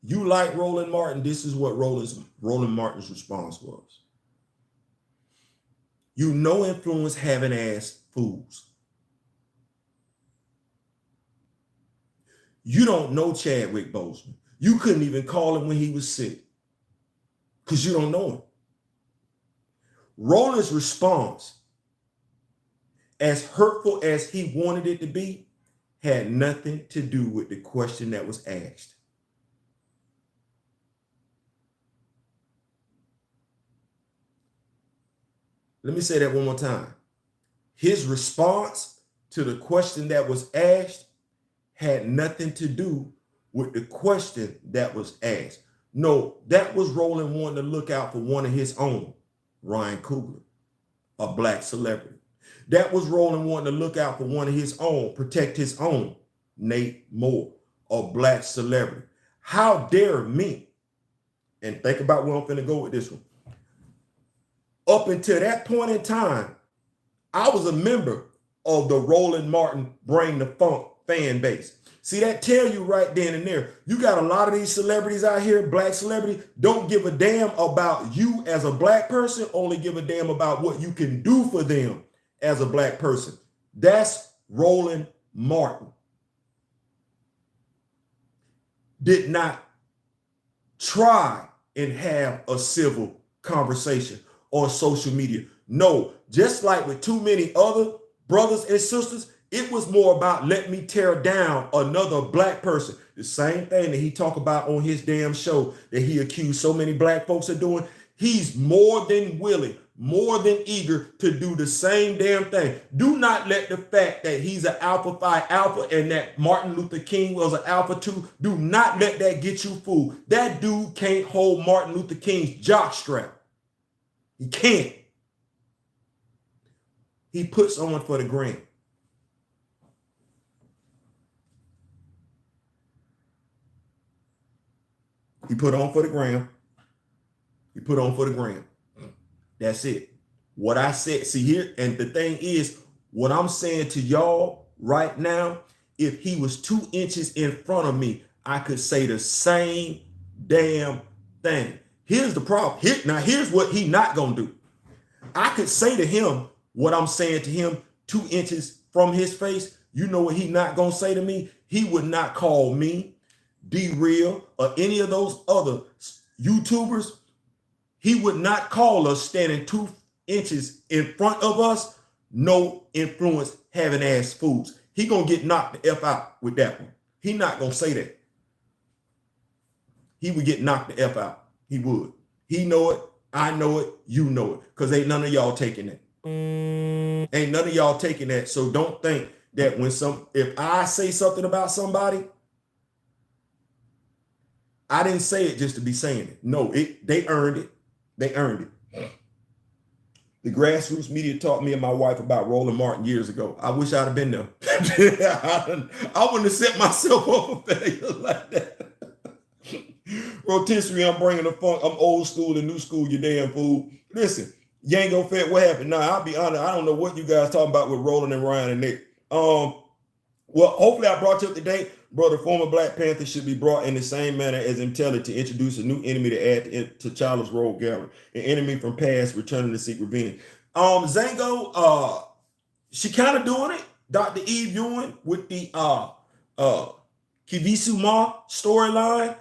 You like Roland Martin, this is what Roland Martin's response was. You know influence having ass fools. You don't know Chadwick Boseman. You couldn't even call him when he was sick because you don't know him. Roland's response, as hurtful as he wanted it to be, had nothing to do with the question that was asked. Let me say that one more time. His response to the question that was asked had nothing to do with the question that was asked. No, that was Roland wanting to look out for one of his own, Ryan Coogler, a black celebrity. That was Roland wanting to look out for one of his own, protect his own, Nate Moore, a black celebrity. How dare me? And think about where I'm finna go with this one. Up until that point in time, I was a member of the Roland Martin Bring the Funk fan base. See, that tell you right then and there, you got a lot of these celebrities out here, black celebrities, don't give a damn about you as a black person, only give a damn about what you can do for them as a black person. That's Roland Martin. Did not try and have a civil conversation on social media. No, just like with too many other brothers and sisters, it was more about let me tear down another black person. The same thing that he talked about on his damn show that he accused so many black folks of doing. He's more than willing, more than eager to do the same damn thing. Do not let the fact that he's an Alpha Phi Alpha and that Martin Luther King was an Alpha 2, do not let that get you fooled. That dude can't hold Martin Luther King's jockstrap. He can't. He puts on for the gram. He put on for the gram. He put on for the gram. That's it. What I said, see here, and the thing is, what I'm saying to y'all right now, if he was 2 inches in front of me, I could say the same damn thing. Here's the problem. Now, here's what he not gonna do. I could say to him what I'm saying to him 2 inches from his face. You know what he not gonna say to me? He would not call me, D-Real, or any of those other YouTubers. He would not call us standing 2 inches in front of us, no influence having ass fools. He gonna get knocked the F out with that one. He not gonna say that. He would get knocked the F out. He would. He know it. I know it. You know it. Because ain't none of y'all taking that. Ain't none of y'all taking that. So don't think that if I say something about somebody, I didn't say it just to be saying it. No, they earned it. They earned it. The grassroots media taught me and my wife about Roland Martin years ago. I wish I'd have been there. I wouldn't have set myself up for failure like that. Rotisserie, I'm bringing the funk. I'm old school and new school, you damn fool. Listen, Yango Fed, what happened? Nah, I'll be honest. I don't know what you guys talking about with Roland and Ryan and Nick. Well, hopefully I brought you up to date. Bro, the former Black Panther should be brought in the same manner as intended to introduce a new enemy to add to T'Challa's rogue gallery. An enemy from past returning to seek revenge. Zango, she kind of doing it. Dr. Eve Ewing with the Kivisu Ma storyline.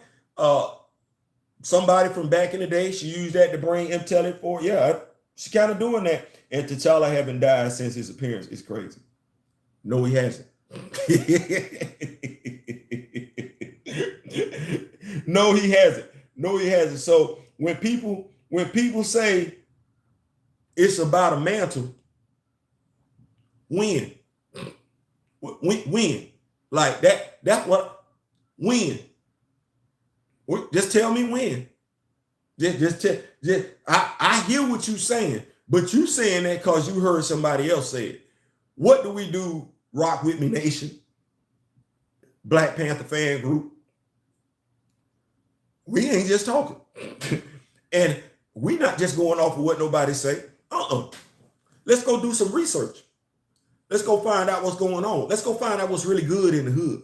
Somebody from back in the day, she used that to bring Intelli for. Yeah, she kind of doing that. And T'Challa haven't died since his appearance. It's crazy. No, he hasn't. No, he hasn't. No, he hasn't. So when people say it's about a mantle, when like that's what when. Just tell me when. I hear what you're saying, but you saying that because you heard somebody else say it. What do we do? Rock With Me Nation, Black Panther fan group. We ain't just talking. And we not just going off of what nobody say. Let's go do some research. Let's go find out what's going on. Let's go find out what's really good in the hood.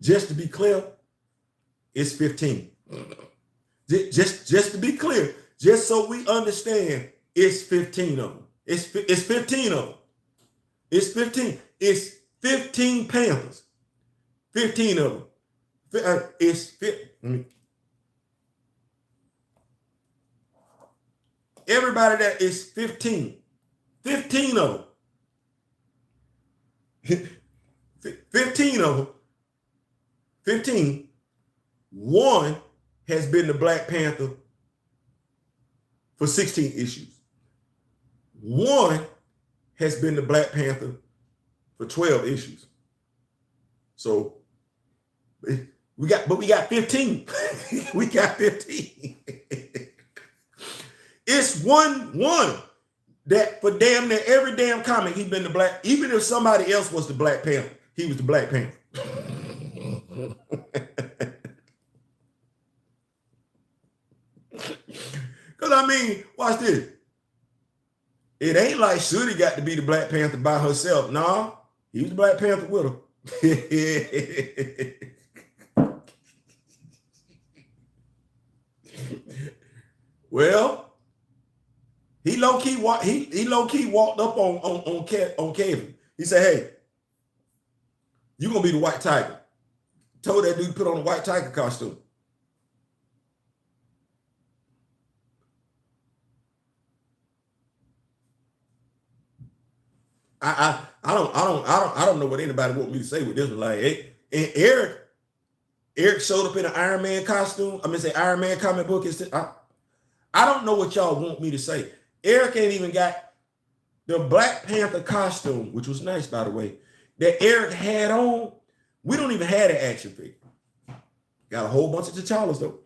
Just to be clear, it's 15. Just to be clear, just so we understand, it's 15 of them. It's 15 of them. It's 15. It's 15 Panthers. 15 of them. Everybody that is 15. 15 of them. 15 of them. 15. One has been the Black Panther for 16 issues. One has been the Black Panther for 12 issues. So we got 15. We got 15. It's one. that for damn near every damn comic, he been the Black. Even if somebody else was the Black Panther, he was the Black Panther. Because I mean, watch this. It ain't like Shuri got to be the Black Panther by herself. Nah, he was the Black Panther with her. Well, he low key walked up on Kevin. He said, "Hey, you gonna be the White Tiger." Told that dude to put on a White Tiger costume. I don't know what anybody want me to say with this one. Like, and Eric showed up in an Iron Man costume. I mean, say Iron Man comic book. I don't know what y'all want me to say. Eric ain't even got the Black Panther costume, which was nice, by the way, that Eric had on. We don't even have an action figure. Got a whole bunch of T'Challas, though.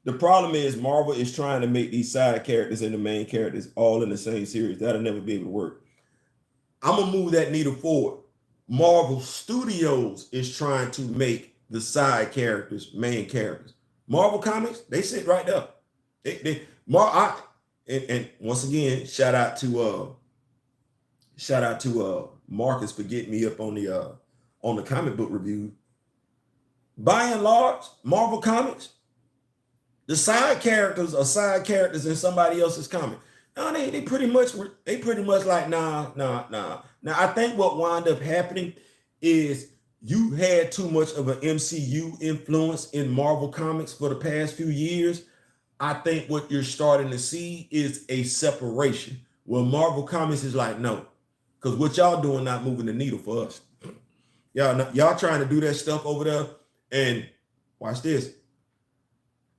The problem is Marvel is trying to make these side characters and the main characters all in the same series. That'll never be able to work. I'm going to move that needle forward. Marvel Studios is trying to make the side characters main characters. Marvel Comics, they sit right there. And once again, shout out to Marcus for getting me up on the comic book review. By and large, Marvel Comics, the side characters are side characters in somebody else's comic. No, they pretty much like nah. Now I think what wound up happening is you had too much of an MCU influence in Marvel Comics for the past few years. I think what you're starting to see is a separation where Marvel Comics is like, no, because what y'all doing not moving the needle for us. Y'all trying to do that stuff over there, and watch this.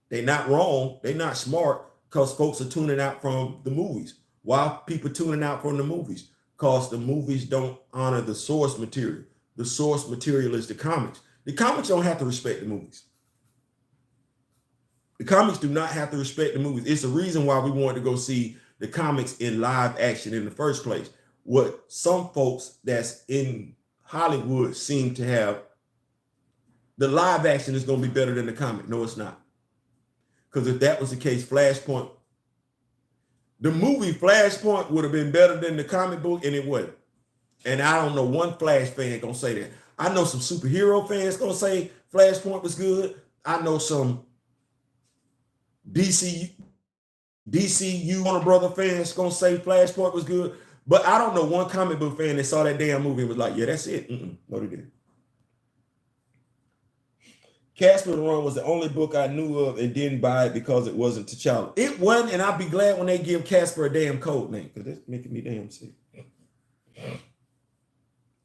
They're not wrong. They're not smart because folks are tuning out from the movies. Why people tuning out from the movies? Because the movies don't honor the source material. The source material is the comics. The comics don't have to respect the movies. The comics do not have to respect the movies. It's the reason why we wanted to go see the comics in live action in the first place. What some folks that's in Hollywood seem to have, the live action is going to be better than the comic. No, it's not. Because if that was the case, Flashpoint, the movie Flashpoint would have been better than the comic book, and it wasn't. And I don't know one Flash fan gonna say that. I know some superhero fans gonna say Flashpoint was good. I know some DCU Warner Brother fans gonna say Flashpoint was good. But I don't know one comic book fan that saw that damn movie and was like, yeah, that's it. No, they didn't. Casper the Run was the only book I knew of and didn't buy it because it wasn't T'Challa. It wasn't, and I'll be glad when they give Casper a damn code name because that's making me damn sick.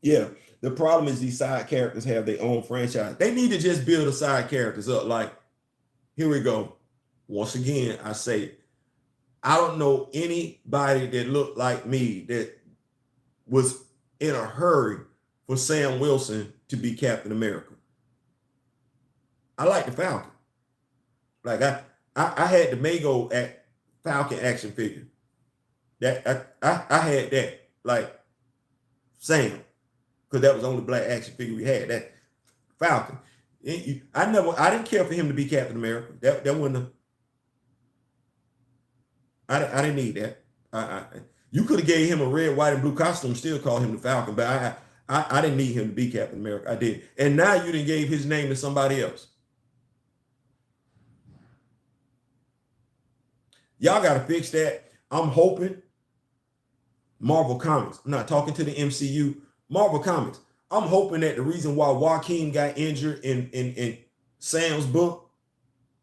Yeah, the problem is these side characters have their own franchise. They need to just build the side characters up. Like, here we go. Once again, I say, I don't know anybody that looked like me that was in a hurry for Sam Wilson to be Captain America. I like the Falcon. Like I had the Mego at Falcon action figure. That I had that, like Sam, because that was the only black action figure we had. That Falcon. I didn't care for him to be Captain America. That wasn't I didn't need that. You could have gave him a red, white, and blue costume, still call him the Falcon, but I didn't need him to be Captain America. I did. And now you done gave his name to somebody else. Y'all got to fix that. I'm hoping Marvel Comics, I'm not talking to the MCU, Marvel Comics. I'm hoping that the reason why Joaquin got injured in Sam's book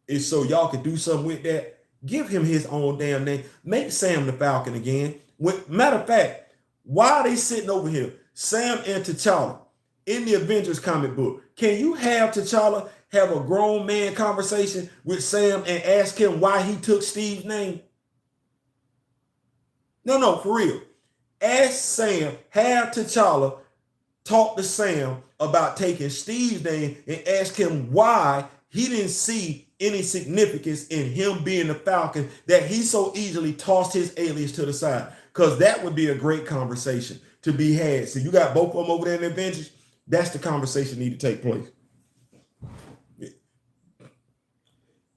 is so y'all could do something with that. Give him his own damn name. Make Sam the Falcon again. Matter of fact, why are they sitting over here? Sam and T'Challa in the Avengers comic book. Can you have T'Challa have a grown man conversation with Sam and ask him why he took Steve's name? No, for real. Ask Sam, have T'Challa talk to Sam about taking Steve's name and ask him why he didn't see any significance in him being the Falcon that he so easily tossed his alias to the side? Because that would be a great conversation to be had. So you got both of them over there in the Avengers. That's the conversation need to take place.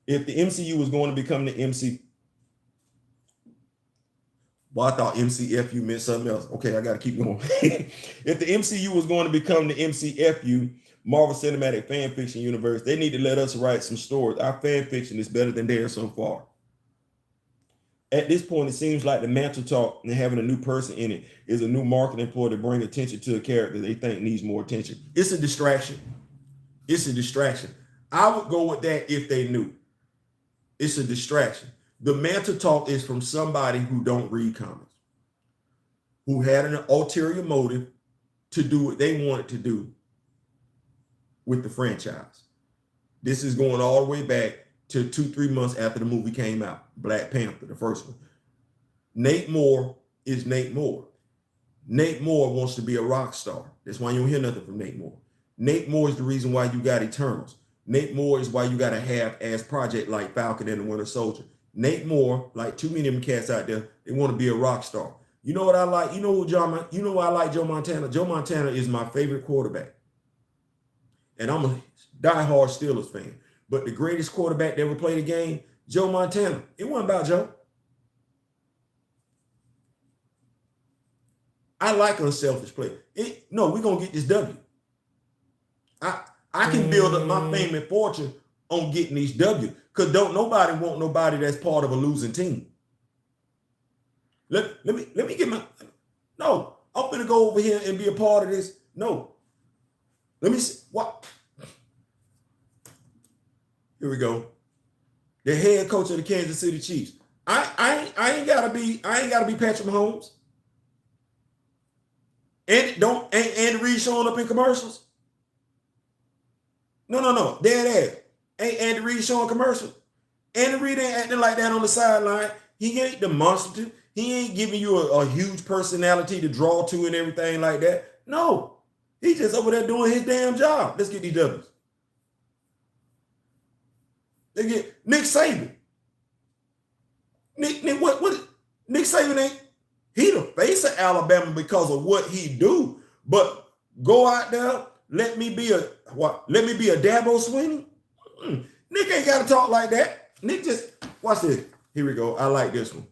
If the MCU was going to become the MC, well, I thought MCFU meant something else. Okay, I got to keep going. If the MCU was going to become the MCFU, Marvel Cinematic Fan Fiction Universe, they need to let us write some stories. Our fan fiction is better than theirs so far. At this point, it seems like the Mantle talk and having a new person in it is a new marketing ploy to bring attention to a character they think needs more attention. It's a distraction. It's a distraction. I would go with that if they knew. It's a distraction. The Mantle talk is from somebody who don't read comics, who had an ulterior motive to do what they wanted to do with the franchise. This is going all the way back to 2-3 months after the movie came out, Black Panther, the first one. Nate Moore is Nate Moore. Nate Moore wants to be a rock star. That's why you don't hear nothing from Nate Moore. Nate Moore is the reason why you got Eternals. Nate Moore is why you got a half-ass project like Falcon and the Winter Soldier. Nate Moore, like too many of them cats out there, they want to be a rock star. You know what I like? You know why I like Joe Montana? Joe Montana is my favorite quarterback. And I'm a diehard Steelers fan. But the greatest quarterback that ever played a game, Joe Montana. It wasn't about Joe. I like unselfish play. No, we're going to get this W. I can build up my fame and fortune on getting these W. Because don't nobody want nobody that's part of a losing team. Let me get my... No, I'm going to go over here and be a part of this. No. Let me see. What? Here we go. The head coach of the Kansas City Chiefs. I ain't gotta be Patrick Mahomes. And Andy Reid showing up in commercials. No. Dead ass. Ain't Andy Reid showing commercials. Andy Reid ain't acting like that on the sideline. He ain't demonstrative. He ain't giving you a huge personality to draw to and everything like that. No. He's just over there doing his damn job. Let's get these W's. They get Nick Saban. Nick Saban ain't, he the face of Alabama because of what he do. But go out there, let me be a Dabo Swinney. Nick ain't got to talk like that. Nick just, watch this. Here we go. I like this one.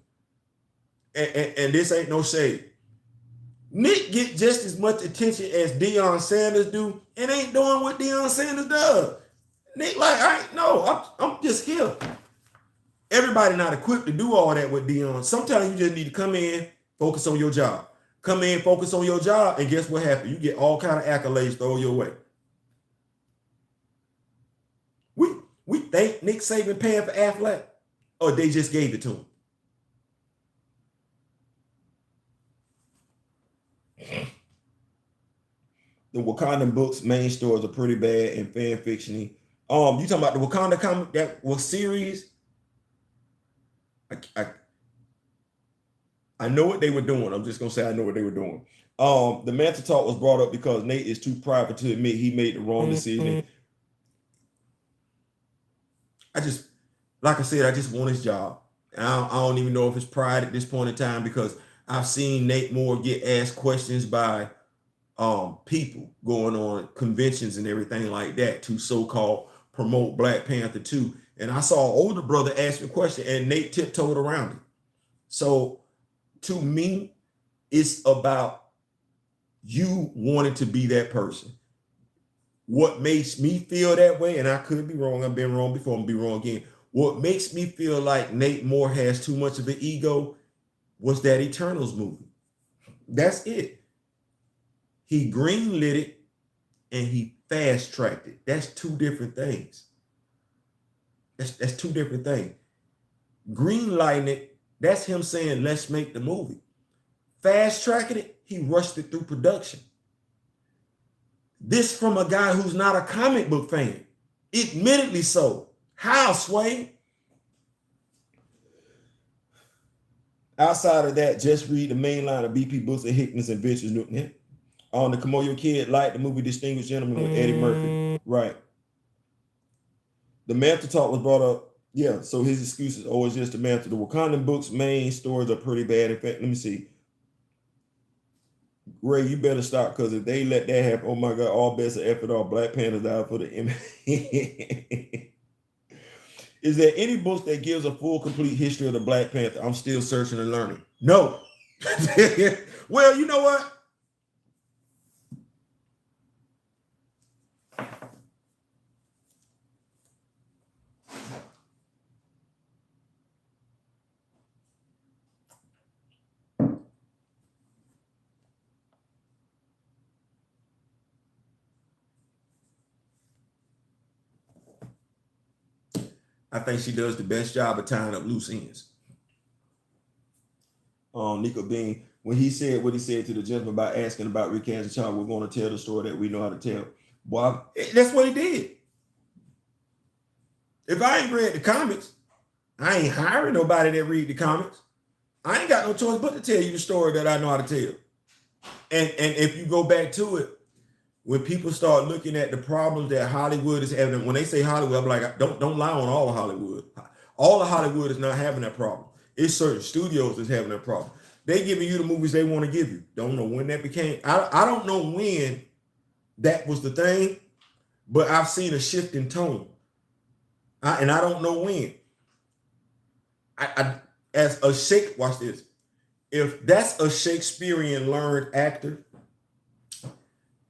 And this ain't no shade. Nick get just as much attention as Deion Sanders do and ain't doing what Deion Sanders does. Nick, I'm just here. Everybody not equipped to do all that with Deion. Sometimes you just need to come in, focus on your job. Come in, focus on your job, and guess what happens? You get all kind of accolades thrown your way. We think Nick Saban paying for Affleck, or they just gave it to him. The Wakandan books main stories are pretty bad and fan fiction-y. You talking about the Wakanda comic that was series? I know what they were doing. I'm just gonna say I know what they were doing. The Mantle talk was brought up because Nate is too private to admit he made the wrong decision. Like I said, I just want his job. I don't even know if it's pride at this point in time because I've seen Nate Moore get asked questions by people going on conventions and everything like that to so-called promote Black Panther 2. And I saw an older brother ask a question and Nate tiptoed around it. So to me, it's about you wanting to be that person. What makes me feel that way, and I could be wrong, I've been wrong before, I'm gonna be wrong again. What makes me feel like Nate Moore has too much of an ego was that Eternals movie. That's it. He greenlit it and he fast-tracked it. That's two different things. That's two different things. Greenlighting it, that's him saying, let's make the movie. Fast-tracking it, he rushed it through production. This from a guy who's not a comic book fan. Admittedly so. How, Sway? Outside of that, just read the main line of BP Books and Hickman's and Ventures Newton. On the Kamoyo Kid, like the movie Distinguished Gentleman with Eddie Murphy. Right. The Mantle talk was brought up. Yeah, so his excuse is always just the Mantle. The Wakandan books' main stories are pretty bad. In fact, let me see. Ray, you better stop, because if they let that happen, oh my God, all bets are effort off. Black Panthers out for the Is there any books that gives a full, complete history of the Black Panther? I'm still searching and learning. No. Well, you know what? I think she does the best job of tying up loose ends. Nico Bean, when he said what he said to the gentleman about asking about recanting child, we're going to tell the story that we know how to tell. Boy, that's what he did. If I ain't read the comics, I ain't hiring nobody that read the comics. I ain't got no choice but to tell you the story that I know how to tell. And if you go back to it, when people start looking at the problems that Hollywood is having, when they say Hollywood, I'm like, don't lie on all of Hollywood. All of Hollywood is not having that problem. It's certain studios that's having that problem. They giving you the movies they want to give you. Don't know when that became. I don't know when that was the thing, but I've seen a shift in tone. And I don't know when. As a watch this. If that's a Shakespearean learned actor,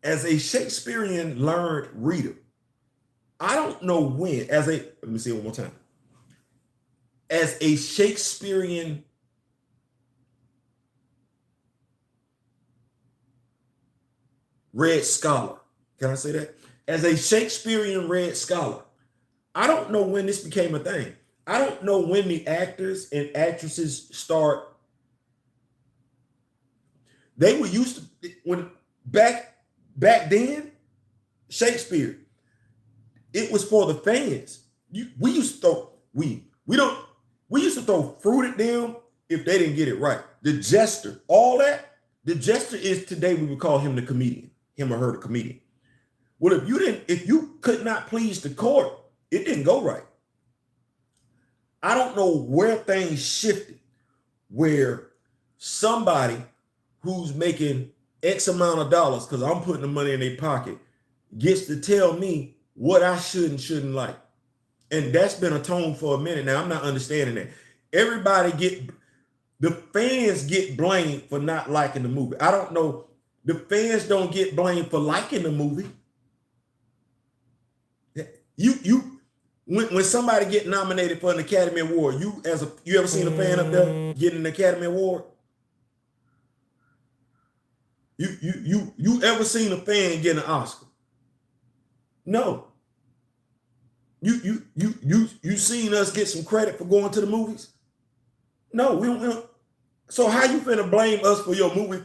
as a Shakespearean learned reader, I don't know when, let me say it one more time. As a Shakespearean read scholar, can I say that? As a Shakespearean read scholar, I don't know when this became a thing. I don't know when the actors and actresses start. They were used to, when back then, Shakespeare, it was for the fans. We used to throw fruit at them if they didn't get it right. The jester, all that. The jester is today, we would call him the comedian, him or her the comedian. Well, if you could not please the court, it didn't go right. I don't know where things shifted, where somebody who's making X amount of dollars, because I'm putting the money in their pocket, gets to tell me what I should and shouldn't like. And that's been a tone for a minute now. I'm not understanding that. The fans get blamed for not liking the movie. I don't know. The fans don't get blamed for liking the movie. When somebody get nominated for an Academy Award, you ever seen a fan up there getting an Academy Award? You ever seen a fan get an Oscar? No. You seen us get some credit for going to the movies? No, we don't. So how you finna blame us for your movie?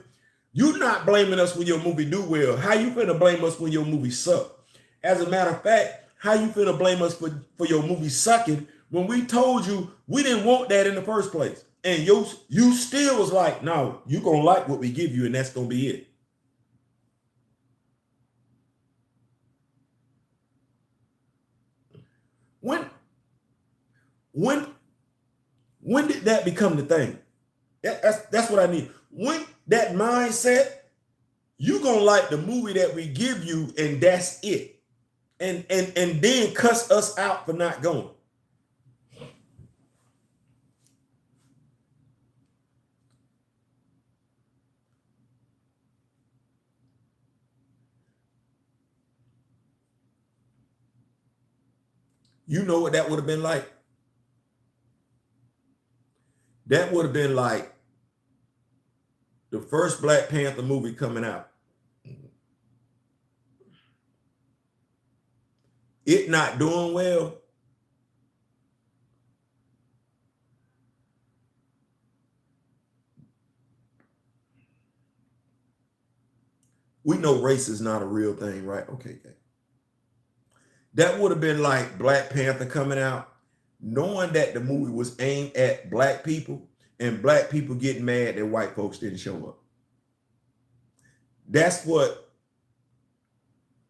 You're not blaming us when your movie do well. How you finna blame us when your movie suck? As a matter of fact, how you finna blame us for your movie sucking when we told you we didn't want that in the first place? And you still was like, no, you gonna like what we give you, and that's gonna be it. When did that become the thing? That's what I need. When that mindset, you gonna like the movie that we give you, and that's it. And then cuss us out for not going. You know what that would have been like? That would have been like the first Black Panther movie coming out. It not doing well. We know race is not a real thing, right? Okay. That would have been like Black Panther coming out, knowing that the movie was aimed at Black people and Black people getting mad that white folks didn't show up. That's what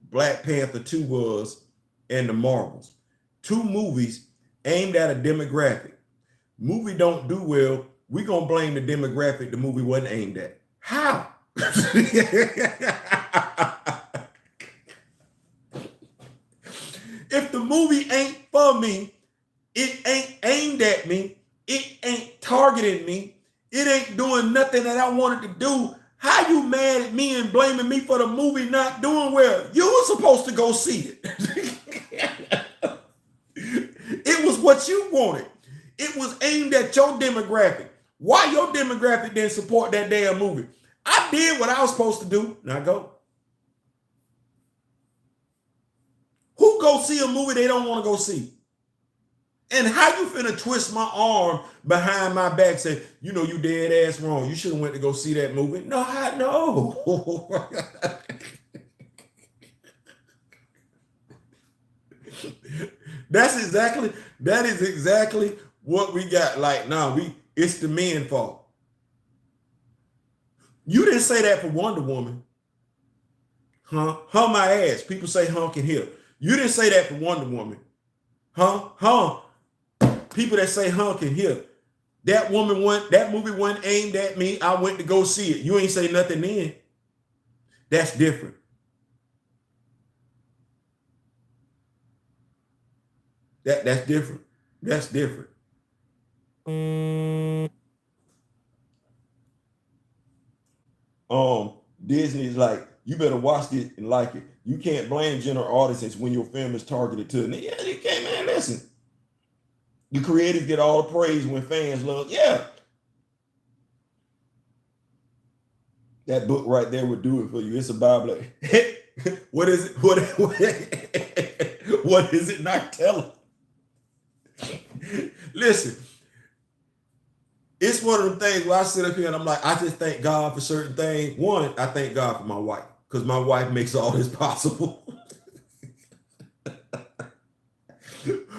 Black Panther 2 was in the Marvels. two movies aimed at a demographic. Movie don't do well, we gonna blame the demographic the movie wasn't aimed at. How? If the movie ain't for me, it ain't aimed at me, it ain't targeting me, it ain't doing nothing that I wanted to do, how you mad at me and blaming me for the movie not doing well? You were supposed to go see it. It was what you wanted. It was aimed at your demographic. Why your demographic didn't support that damn movie? I did what I was supposed to do. Now go. Who go see a movie they don't want to go see? And how you finna twist my arm behind my back say, you know, you dead ass wrong. You should have went to go see that movie. No, I know. That is exactly what we got. Like, nah, it's the men's fault. You didn't say that for Wonder Woman. Huh? Huh my ass. People say hunk and hip. You didn't say that for Wonder Woman. Huh? People that say hunk and hip. That movie wasn't aimed at me. I went to go see it. You ain't say nothing then. That's different. That's different. That's different. Disney's like, you better watch it and like it. You can't blame general audiences when your film is targeted to them. Yeah, you can't, man. Listen. The creators get all the praise when fans love. Yeah. That book right there would do it for you. It's a Bible. What is it? What is it not telling? Listen, it's one of them things where I sit up here and I'm like, I just thank God for certain things. One, I thank God for my wife because my wife makes all this possible.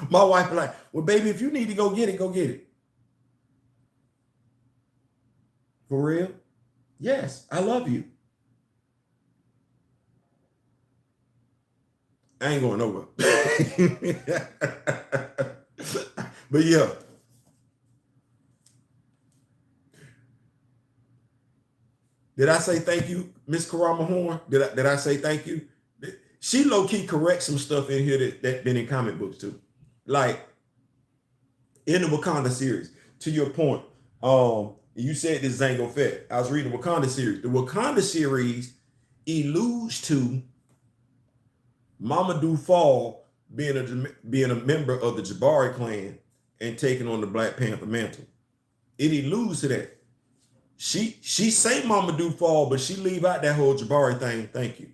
My wife be like, well, baby, if you need to go get it, go get it. For real? Yes, I love you. I ain't going nowhere. But yeah. Did I say thank you, Miss Karama Horn? Did I say thank you? She low-key corrects some stuff in here that been in comic books too. Like in the Wakanda series, to your point, you said this ain't gonna fit. I was reading the Wakanda series. The Wakanda series alludes to Mamadou Fall being a member of the Jabari clan and taking on the Black Panther mantle. It alludes to that. She say Mamadou Fall, but she leave out that whole Jabari thing. Thank you.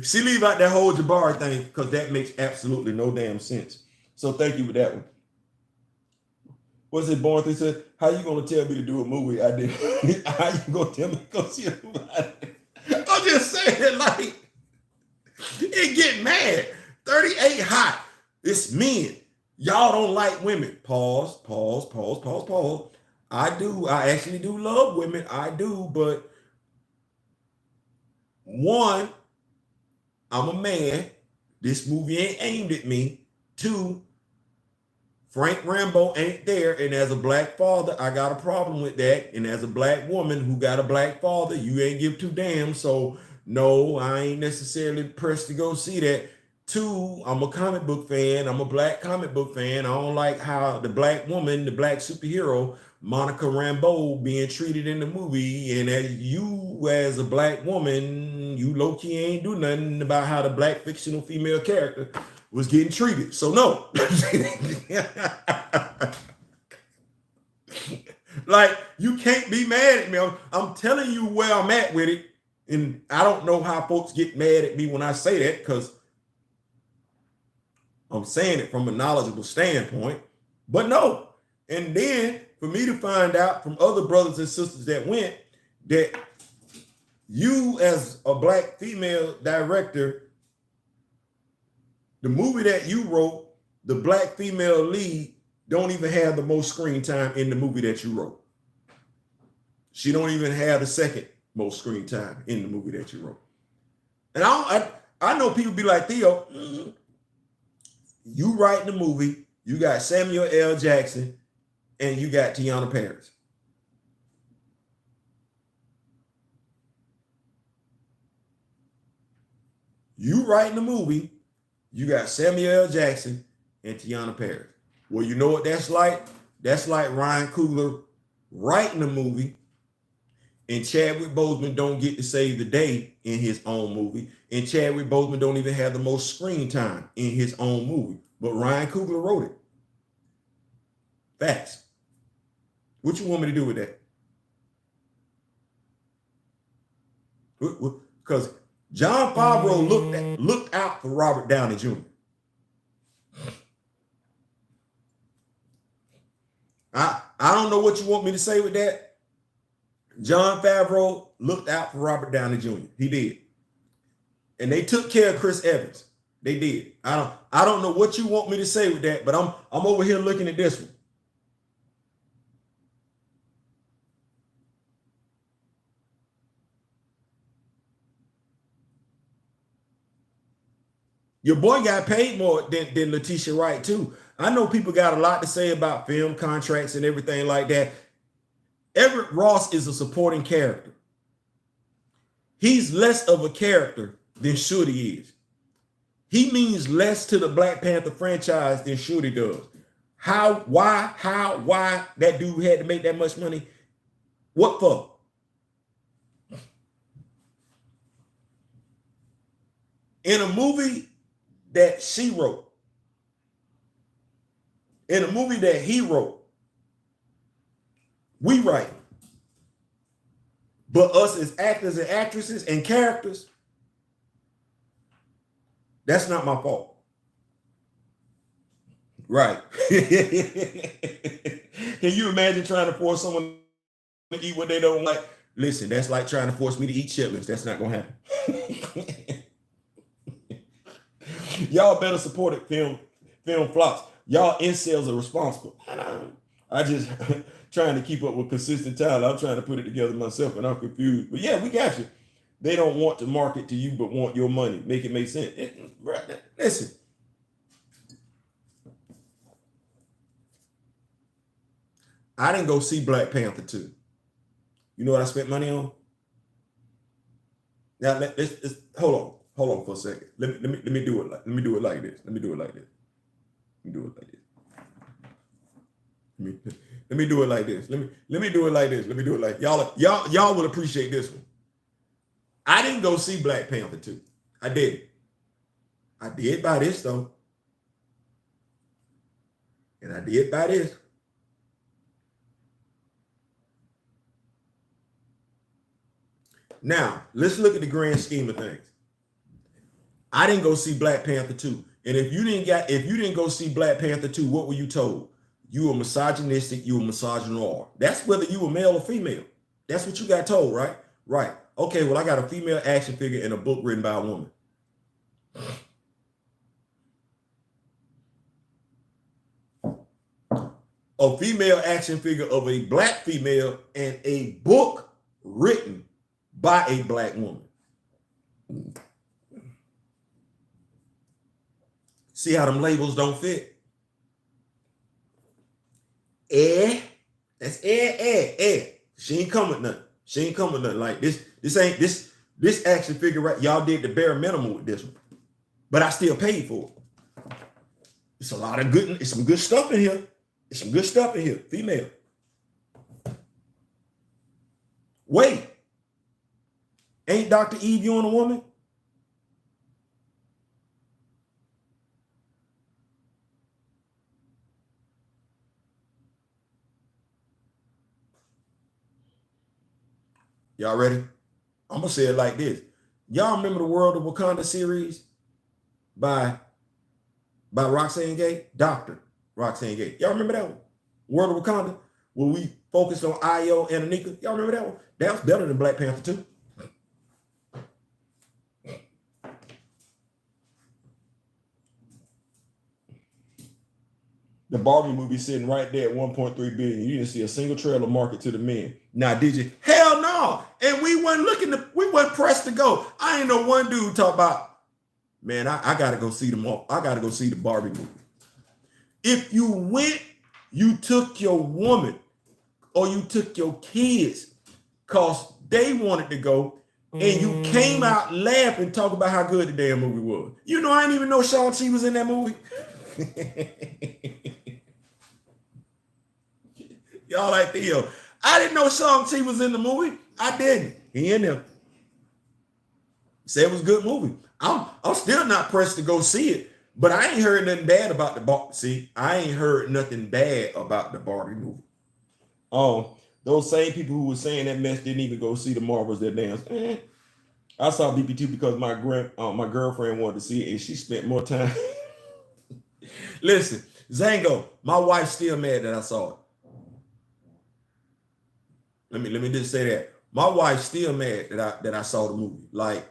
She leave out that whole Jabari thing because that makes absolutely no damn sense. So thank you for that one. What's it born through? Said, how you gonna tell me to do a movie I did? How you gonna tell me to go see a movie I did? I'm just saying, like, it get mad. 38 hot. It's men. Y'all don't like women. Pause. I do. I actually do love women. I do, but one, I'm a man. This movie ain't aimed at me. Two, Frank Rambo ain't there. And as a black father, I got a problem with that. And as a black woman who got a black father, you ain't give two damn. So no, I ain't necessarily pressed to go see that. Two, I'm a comic book fan. I'm a black comic book fan. I don't like how the black woman, the black superhero, Monica Rambeau, being treated in the movie. And as you, as a black woman, you low-key ain't do nothing about how the black fictional female character was getting treated. So no. Like, you can't be mad at me. I'm telling you where I'm at with it. And I don't know how folks get mad at me when I say that, because I'm saying it from a knowledgeable standpoint. But no. And then for me to find out from other brothers and sisters that went, that you as a black female director, the movie that you wrote, the black female lead don't even have the most screen time in the movie that you wrote. She don't even have the second most screen time in the movie that you wrote. And I know people be like, Theo, you writing the movie, you got Samuel L. Jackson, and you got Teyonah Parris. You writing the movie, you got Samuel L. Jackson and Teyonah Parris. Well, you know what that's like? That's like Ryan Coogler writing the movie, and Chadwick Boseman don't get to save the day in his own movie, and Chadwick Boseman don't even have the most screen time in his own movie. But Ryan Coogler wrote it. Facts. What you want me to do with that? Because Jon Favreau looked out for Robert Downey Jr. I don't know what you want me to say with that. Jon Favreau looked out for Robert Downey Jr. He did. And they took care of Chris Evans. They did. I don't know what you want me to say with that, but I'm over here looking at this one. Your boy got paid more than Letitia Wright too. I know people got a lot to say about film contracts and everything like that. Everett Ross is a supporting character. He's less of a character than Shorty is. He means less to the Black Panther franchise than Shorty does. Why that dude had to make that much money? What for? In a movie that she wrote, in a movie that he wrote, we write. But us as actors and actresses and characters, that's not my fault. Right. Can you imagine trying to force someone to eat what they don't like? Listen, that's like trying to force me to eat chitlins. That's not going to happen. Y'all better support it, film flops. Y'all incels are responsible. I just trying to keep up with consistent talent. I'm trying to put it together myself, and I'm confused. But yeah, we got you. They don't want to market to you, but want your money. Make it make sense. Listen. I didn't go see Black Panther 2. You know what I spent money on? Now let's hold on for a second. Let me do it like this. Let me do it like this. Let me do it like this. Let me do it like this. Let me do it like this. Let me do it like y'all would appreciate this one. I didn't go see Black Panther 2. I did buy this though. And I did buy this. Now, let's look at the grand scheme of things. I didn't go see Black Panther 2. And if you didn't go see Black Panther 2, what were you told? You were misogynistic, you were misogynoir. That's whether you were male or female. That's what you got told, right? Right. Okay, well, I got a female action figure in a book written by a woman. A female action figure of a black female and a book written by a black woman. See how them labels don't fit? That's She ain't come with nothing. Like this action figure, right? Y'all did the bare minimum with this one. But I still paid for it. It's a lot of good, it's some good stuff in here. Female. Wait. Ain't Dr. Eve you on a woman? Y'all ready? I'm gonna say it like this. Y'all remember the World of Wakanda series by Roxane Gay? Dr. Roxane Gay. Y'all remember that one? World of Wakanda, where we focused on Io and Anika. Y'all remember that one? That was better than Black Panther 2. The Barbie movie sitting right there at 1.3 billion. You didn't see a single trailer market to the men. Now, did you? Hell no. And we wasn't pressed to go. I ain't know one dude talk about man, I gotta go see I gotta go see the Barbie movie. If you went, you took your woman or you took your kids because they wanted to go, and you came out laughing, talking about how good the damn movie was. You know, I didn't even know Shang-Chi was in that movie. Y'all like Theo. I didn't know Shang-Chi was in the movie. I didn't. He in there. Said it was a good movie. I'm still not pressed to go see it, but I ain't heard nothing bad about the Barbie. See, I ain't heard nothing bad about the Barbie movie. Those same people who were saying that mess didn't even go see the Marvels that dance. I saw BP2 because my girlfriend wanted to see it and she spent more time. Listen, Zango, my wife's still mad that I saw it. Let me just say that. My wife's still mad that I saw the movie. Like,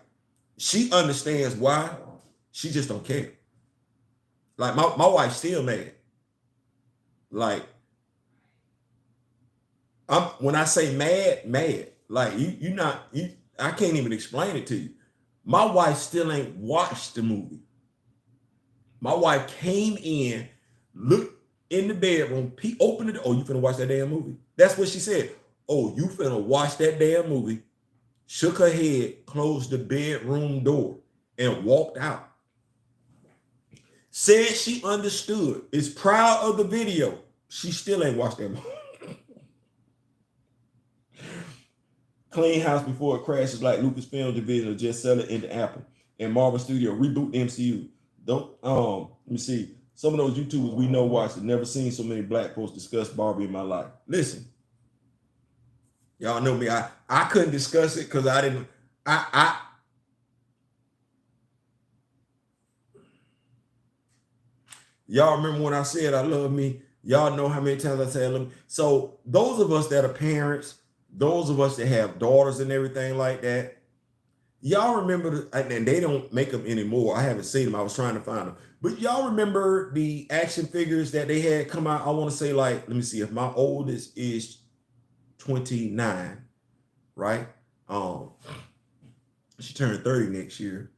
she understands why. She just don't care. Like, my wife's still mad. Like, when I say mad, like I can't even explain it to you. My wife still ain't watched the movie. My wife came in, looked in the bedroom, opened the door. Oh, you finna watch that damn movie? That's what she said. Oh, you finna watch that damn movie? Shook her head, closed the bedroom door, and walked out. Said she understood. Is proud of the video. She still ain't watched that movie. Clean house before it crashes like Lucasfilm division or just sell it into Apple. And Marvel Studio reboot the MCU. Let me see. Some of those YouTubers we know watched it. Never seen so many black folks discuss Barbie in my life. Listen, y'all know me. I couldn't discuss it because I didn't. Y'all remember when I said I love me? Y'all know how many times I said I love me. So those of us that are parents, those of us that have daughters and everything like that, y'all remember, and they don't make them anymore. I haven't seen them. I was trying to find them. But y'all remember the action figures that they had come out? I want to say, like, let me see, if my oldest is 29, right? She turned 30 next year.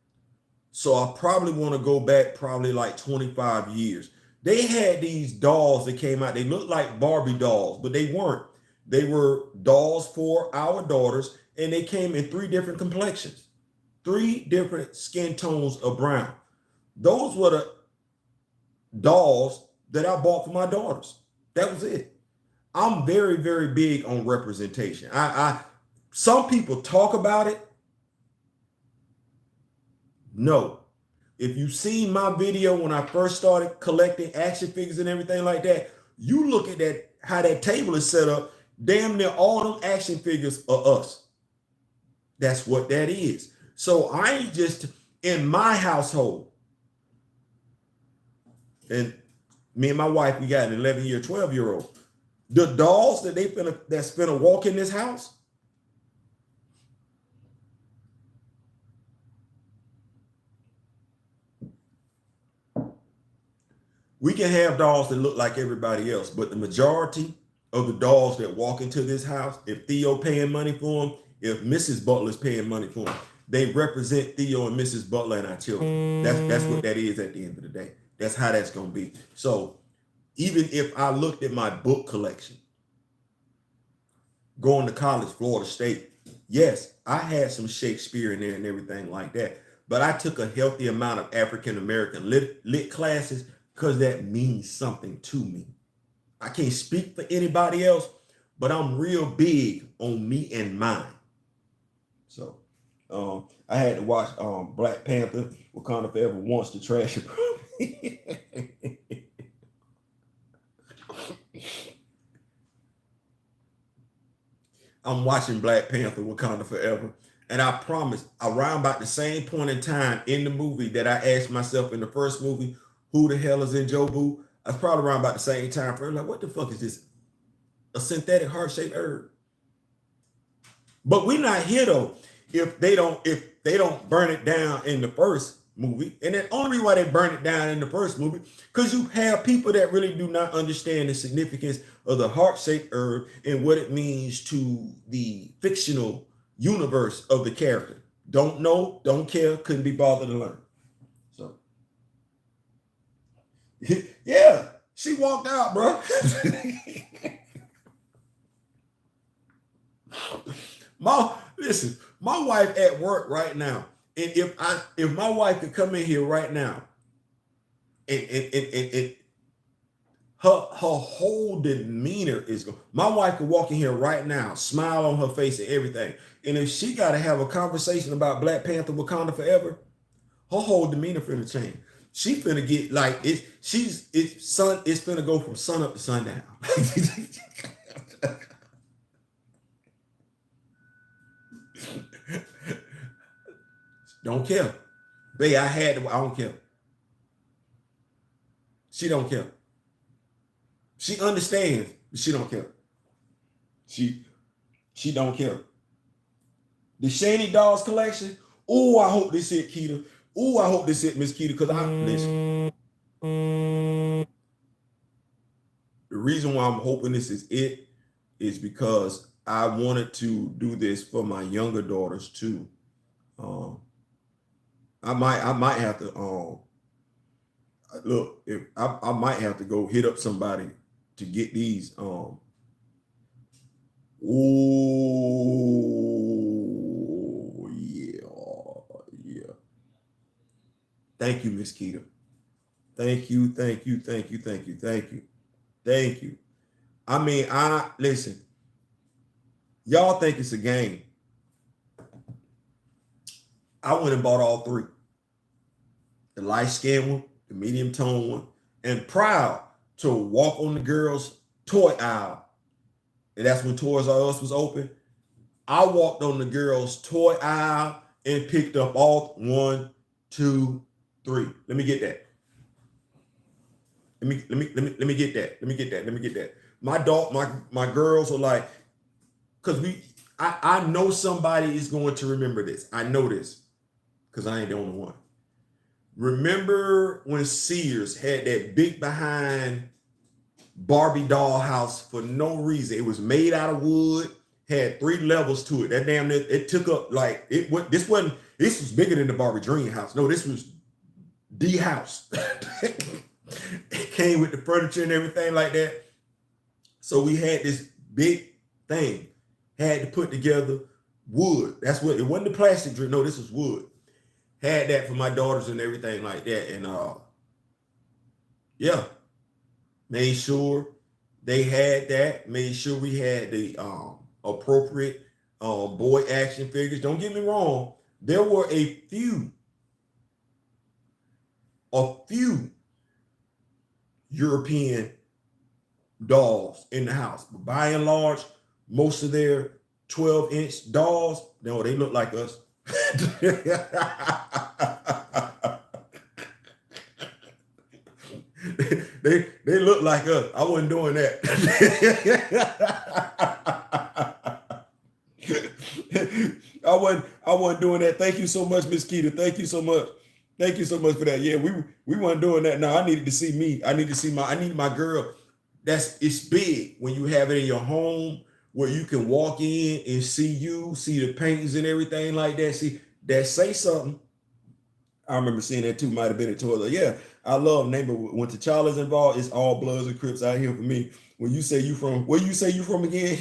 So I probably want to go back probably like 25 years. They had these dolls that came out. They looked like Barbie dolls, but they weren't. They were dolls for our daughters, and they came in 3 different complexions, 3 different skin tones of brown. Those were the dolls that I bought for my daughters. That was it. I'm very, very big on representation. Some people talk about it. No. If you see my video when I first started collecting action figures and everything like that, you look at that, how that table is set up, damn near all them action figures are us. That's what that is. So I ain't just in my household. And me and my wife, we got an 11-year, 12-year-old. The dolls that's finna walk in this house, we can have dolls that look like everybody else, but the majority of the dolls that walk into this house, if Theo paying money for them, if Mrs. Butler's paying money for them, they represent Theo and Mrs. Butler and our children. That's what that is at the end of the day. That's how that's going to be. So even if I looked at my book collection, going to college, Florida State, yes, I had some Shakespeare in there and everything like that, but I took a healthy amount of African-American lit classes because that means something to me. I can't speak for anybody else, but I'm real big on me and mine. So I had to watch Black Panther, Wakanda Forever once to trash it. I'm watching Black Panther, Wakanda Forever. And I promise, around about the same point in time in the movie that I asked myself in the first movie, who the hell is in Jobu? I was probably around about the same time frame. Like, what the fuck is this? A synthetic heart-shaped herb. But we're not here though. If they don't burn it down in the first movie, and the only reason why they burn it down in the first movie, because you have people that really do not understand the significance of the heart-shaped herb and what it means to the fictional universe of the character. Don't know, don't care, couldn't be bothered to learn. Yeah, she walked out, bro. Listen, my wife at work right now, and if my wife could come in here right now, and her whole demeanor is going. My wife could walk in here right now, smile on her face and everything, and if she got to have a conversation about Black Panther Wakanda Forever, her whole demeanor finna change. She finna get like it's finna go from sun up to sundown. Don't care. Babe, I don't care. She don't care. She understands, but she don't care. She don't care. The Shani Dolls collection. Oh, I hope this hit Keita. Oh, I hope this hit Miss Keita, because I listen. The reason why I'm hoping this is it is because I wanted to do this for my younger daughters too. I might have to look, if I might have to go hit up somebody to get these. Oh yeah. Thank you, Miss Keita. Thank you. I mean, listen. Y'all think it's a game. I went and bought all three. The light skin one, the medium tone one, and proud to walk on the girls' toy aisle. And that's when Toys R Us was open. I walked on the girls' toy aisle and picked up all 1, 2, 3. Let me get that. Let me get that. My girls are like, because I know somebody is going to remember this. I know this because I ain't the only one. Remember when Sears had that big behind Barbie doll house for no reason? It was made out of wood, had 3 levels to it. That damn it took up like this was bigger than the Barbie dream house. No, this was the house. It came with the furniture and everything like that. So we had this big thing, had to put together wood. That's what it wasn't the plastic drink. No, this was wood. Had that for my daughters and everything like that. And yeah, made sure they had that. Made sure we had the appropriate boy action figures. Don't get me wrong. There were a few European dolls in the house, but by and large, most of their 12-inch dolls, no, they look like us. they look like us. I wasn't doing that. I wasn't doing that. Thank you so much, Miss Keita. Thank you so much. Thank you so much for that. Yeah, we weren't doing that. No, I needed to see me. I need my girl. It's big when you have it in your home where you can walk in and see the paintings and everything like that. See, that say something. I remember seeing that too. Might have been a toilet. Yeah, I love name, but when T'Challa's involved, it's all Bloods and Crips out here for me. When you say you from, where you say you from again?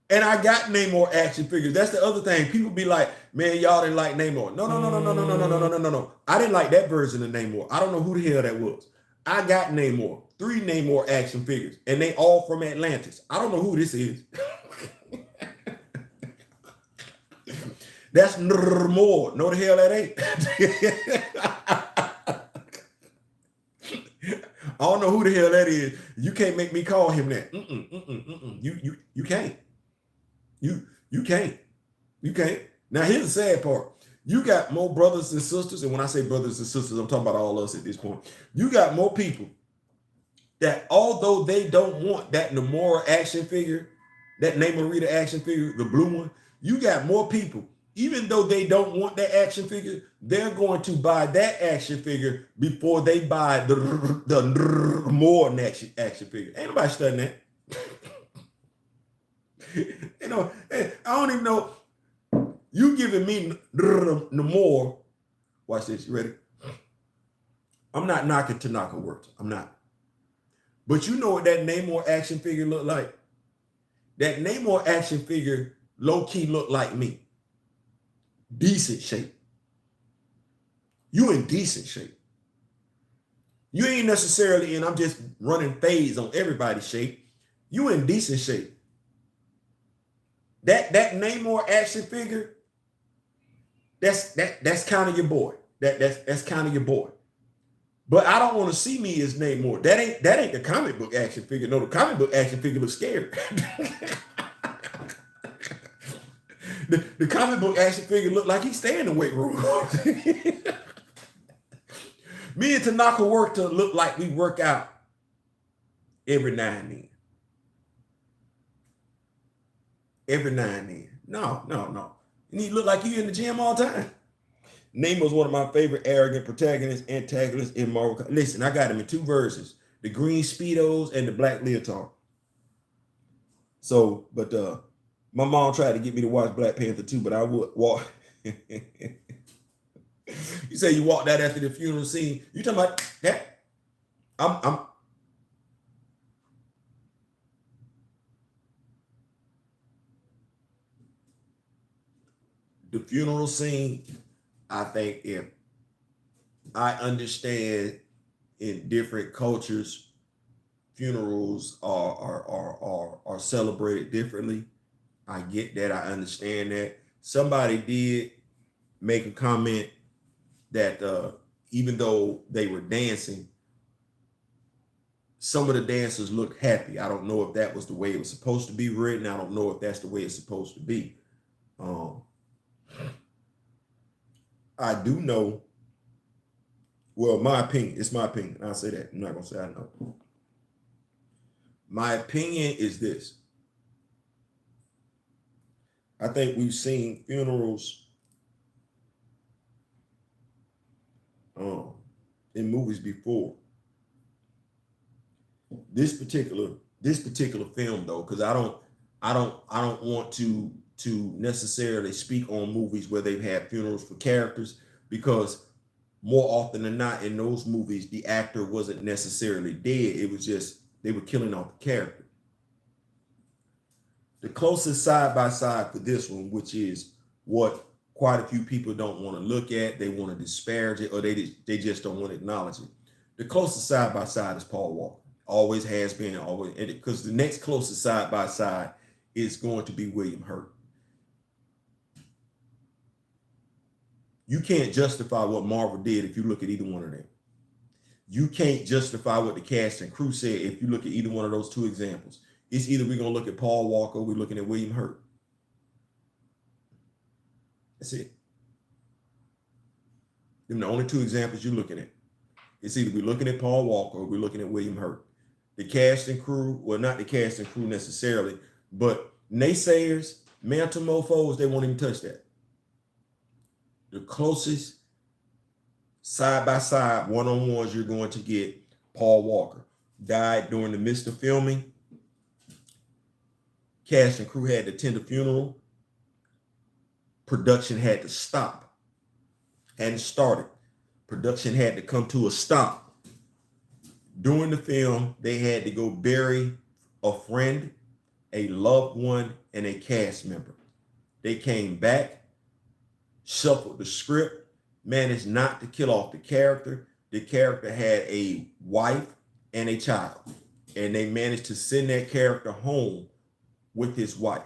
And I got Namor action figures. That's the other thing. People be like, man, y'all didn't like Namor. No. I didn't like that version of Namor. I don't know who the hell that was. I got Namor, 3 Namor action figures, and they all from Atlantis. I don't know who this is. That's Namor. No, the hell that ain't. I don't know who the hell that is. You can't make me call him that. You can't. You can't. Now here's the sad part. You got more brothers and sisters, and when I say brothers and sisters, I'm talking about all of us at this point. You got more people that, although they don't want that Namora action figure, that Namorita action figure, the blue one, you got more people, even though they don't want that action figure, they're going to buy that action figure before they buy the more action figure. Ain't nobody studying that. I don't even know. You giving me the more. Watch this. You ready? I'm not knocking Tanaka works. I'm not. But you know what that Namor action figure looked like? That Namor action figure low-key looked like me. Decent shape. You in decent shape. You ain't necessarily, and I'm just running fades on everybody's shape. You in decent shape. That Namor action figure, that's kind of your boy. That's kind of your boy. But I don't want to see me as Namor. That ain't the comic book action figure. No, the comic book action figure looks scary. the comic book action figure looked like he's staying in the weight room. Me and Tanaka work to look like we work out every now and then. Every now and then. No. You need to look like you in the gym all the time. Namor's one of my favorite arrogant protagonists, antagonists in Marvel. Listen, I got him in two versions: the green Speedos and the black leotard. So, but my mom tried to get me to watch Black Panther 2, but I would walk. You say you walked out after the funeral scene. You talking about that? I'm the funeral scene. I think if I understand in different cultures, funerals are celebrated differently. I get that. I understand that. Somebody did make a comment that even though they were dancing, some of the dancers looked happy. I don't know if that was the way it was supposed to be written. I don't know if that's the way it's supposed to be. I do know, well, my opinion, it's my opinion. I'll say that. I'm not going to say I know. My opinion is this. I think we've seen funerals in movies before. This particular film, though, because I don't want to necessarily speak on movies where they've had funerals for characters, because more often than not in those movies, the actor wasn't necessarily dead. It was just they were killing off the character. The closest side by side for this one, which is what quite a few people don't want to look at, they want to disparage it, or they just don't want to acknowledge it. The closest side by side is Paul Walker. Always has been, always, because the next closest side by side is going to be William Hurt. You can't justify what Marvel did if you look at either one of them. You can't justify what the cast and crew said if you look at either one of those two examples. It's either we're going to look at Paul Walker or we're looking at William Hurt. That's it. Them the only two examples you're looking at. It's either we're looking at Paul Walker or we're looking at William Hurt. The cast and crew, well, not the cast and crew necessarily, but naysayers, Mantle mofos, they won't even touch that. The closest side-by-side one-on-ones you're going to get, Paul Walker. Died during the midst of filming. Cast and crew had to attend the funeral. Production had to stop. Hadn't started. Production had to come to a stop. During the film, they had to go bury a friend, a loved one, and a cast member. They came back, shuffled the script, managed not to kill off the character. The character had a wife and a child, and they managed to send that character home with his wife.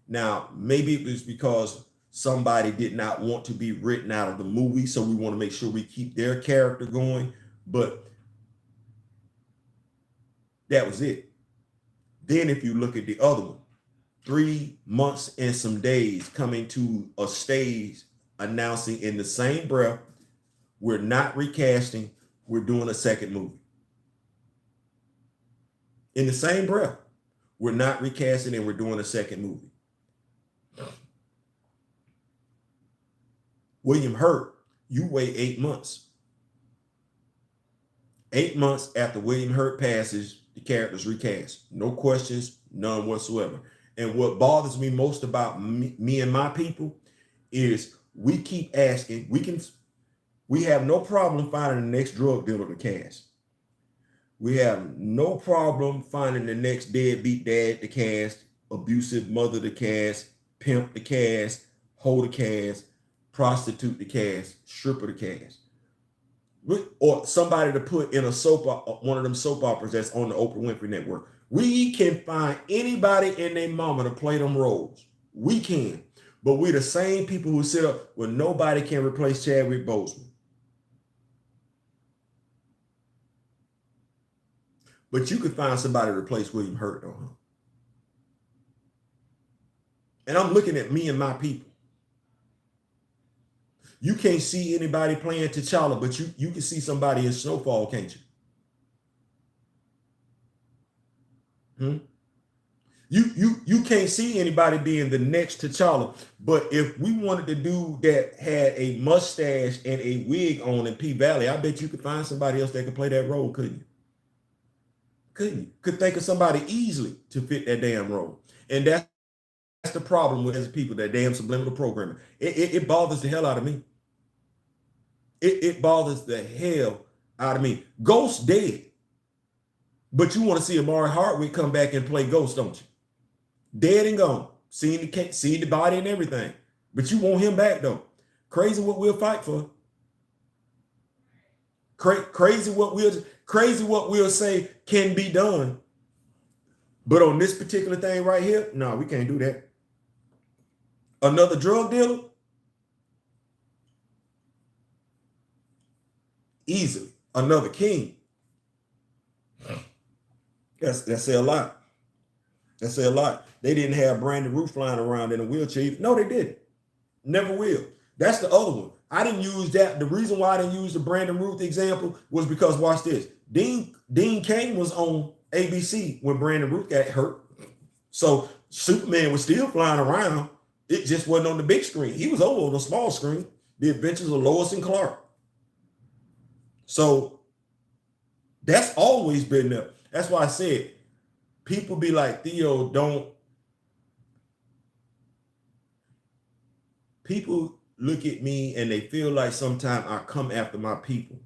Now, maybe it was because somebody did not want to be written out of the movie, so we want to make sure we keep their character going, but that was it. Then if you look at the other one, 3 months and some days coming to a stage announcing in the same breath, we're not recasting, we're doing a second movie. In the same breath, we're not recasting and we're doing a second movie. William Hurt, you wait 8 months. 8 months after William Hurt passes, the character's recast. No questions, none whatsoever. And what bothers me most about me and my people is we keep asking, we have no problem finding the next drug dealer to cash. We have no problem finding the next deadbeat dad to cash, abusive mother to cash, pimp to cash, hoe to cash, prostitute to cash, stripper to cash. Or somebody to put in one of them soap operas that's on the Oprah Winfrey Network. We can find anybody and their mama to play them roles. We can. But we're the same people who sit up when nobody can replace Chadwick Boseman. But you could find somebody to replace William Hurt, though, huh? And I'm looking at me and my people. You can't see anybody playing T'Challa, but you can see somebody in Snowfall, can't you? You can't see anybody being the next T'Challa, but if we wanted to do that had a mustache and a wig on in P Valley, I bet you could find somebody else that could play that role, couldn't you? Couldn't you? Could think of somebody easily to fit that damn role. And that's the problem with as people, that damn subliminal programming. It bothers the hell out of me. It bothers the hell out of me. Ghost dead. But you want to see Amari Hardwick come back and play Ghost, don't you? Dead and gone. Seeing the body and everything. But you want him back, though. Crazy what we'll fight for. Crazy what we'll say can be done. But on this particular thing right here, no, we can't do that. Another drug dealer? Easily. Another king? That say a lot. That say a lot. They didn't have Brandon Root flying around in a wheelchair. No, they didn't. Never will. That's the other one. I didn't use that. The reason why I didn't use the Brandon Ruth example was because, watch this. Dean Cain was on ABC when Brandon Ruth got hurt. So Superman was still flying around. It just wasn't on the big screen. He was over on the small screen. The Adventures of Lois and Clark. So that's always been there. That's why I said, people be like, Theo, don't. People look at me and they feel like sometimes I come after my people.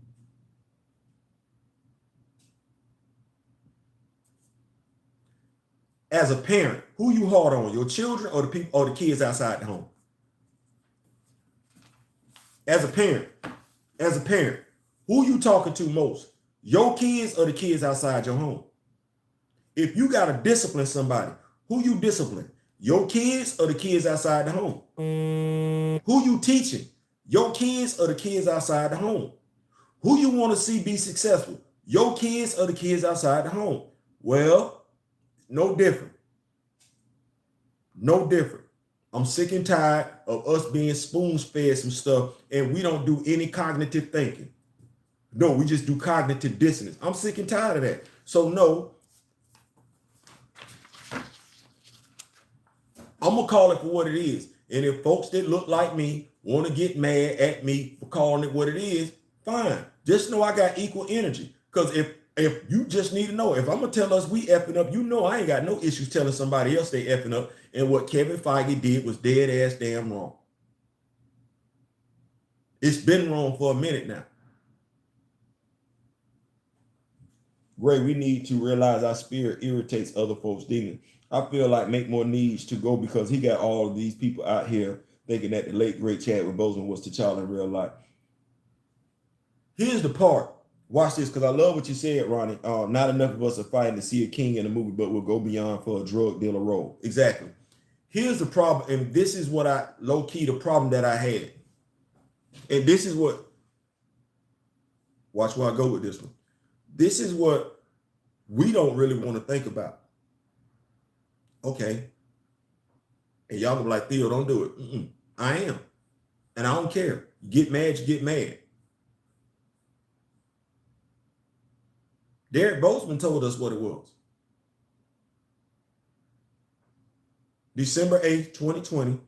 As a parent, who you hard on, your children or the people or the kids outside the home? As a parent, who you talking to most? Your kids or the kids outside your home? If you got to discipline somebody, who you discipline? Your kids or the kids outside the home? Who you teaching? Your kids or the kids outside the home? Who you want to see be successful? Your kids or the kids outside the home? Well, no different. No different. I'm sick and tired of us being spoon-fed some stuff and we don't do any cognitive thinking. No, we just do cognitive dissonance. I'm sick and tired of that. So no, I'm going to call it for what it is. And if folks that look like me want to get mad at me for calling it what it is, fine. Just know I got equal energy. Because if you just need to know, if I'm going to tell us we effing up, you know I ain't got no issues telling somebody else they effing up. And what Kevin Feige did was dead ass damn wrong. It's been wrong for a minute now. Ray, we need to realize our spirit irritates other folks' demons. I feel like Make More needs to go because he got all of these people out here thinking that the late great Chadwick Boseman was T'Challa in real life. Here's the part. Watch this, because I love what you said, Ronnie. Not enough of us are fighting to see a king in a movie, but we'll go beyond for a drug dealer role. Exactly. Here's the problem, and this is what low-key the problem that I had. And this is what, watch where I go with this one. This is what we don't really want to think about. Okay. And y'all gonna be like, Theo, don't do it. I am. And I don't care. You get mad, you get mad. Derek Boseman told us what it was. December 8th, 2020,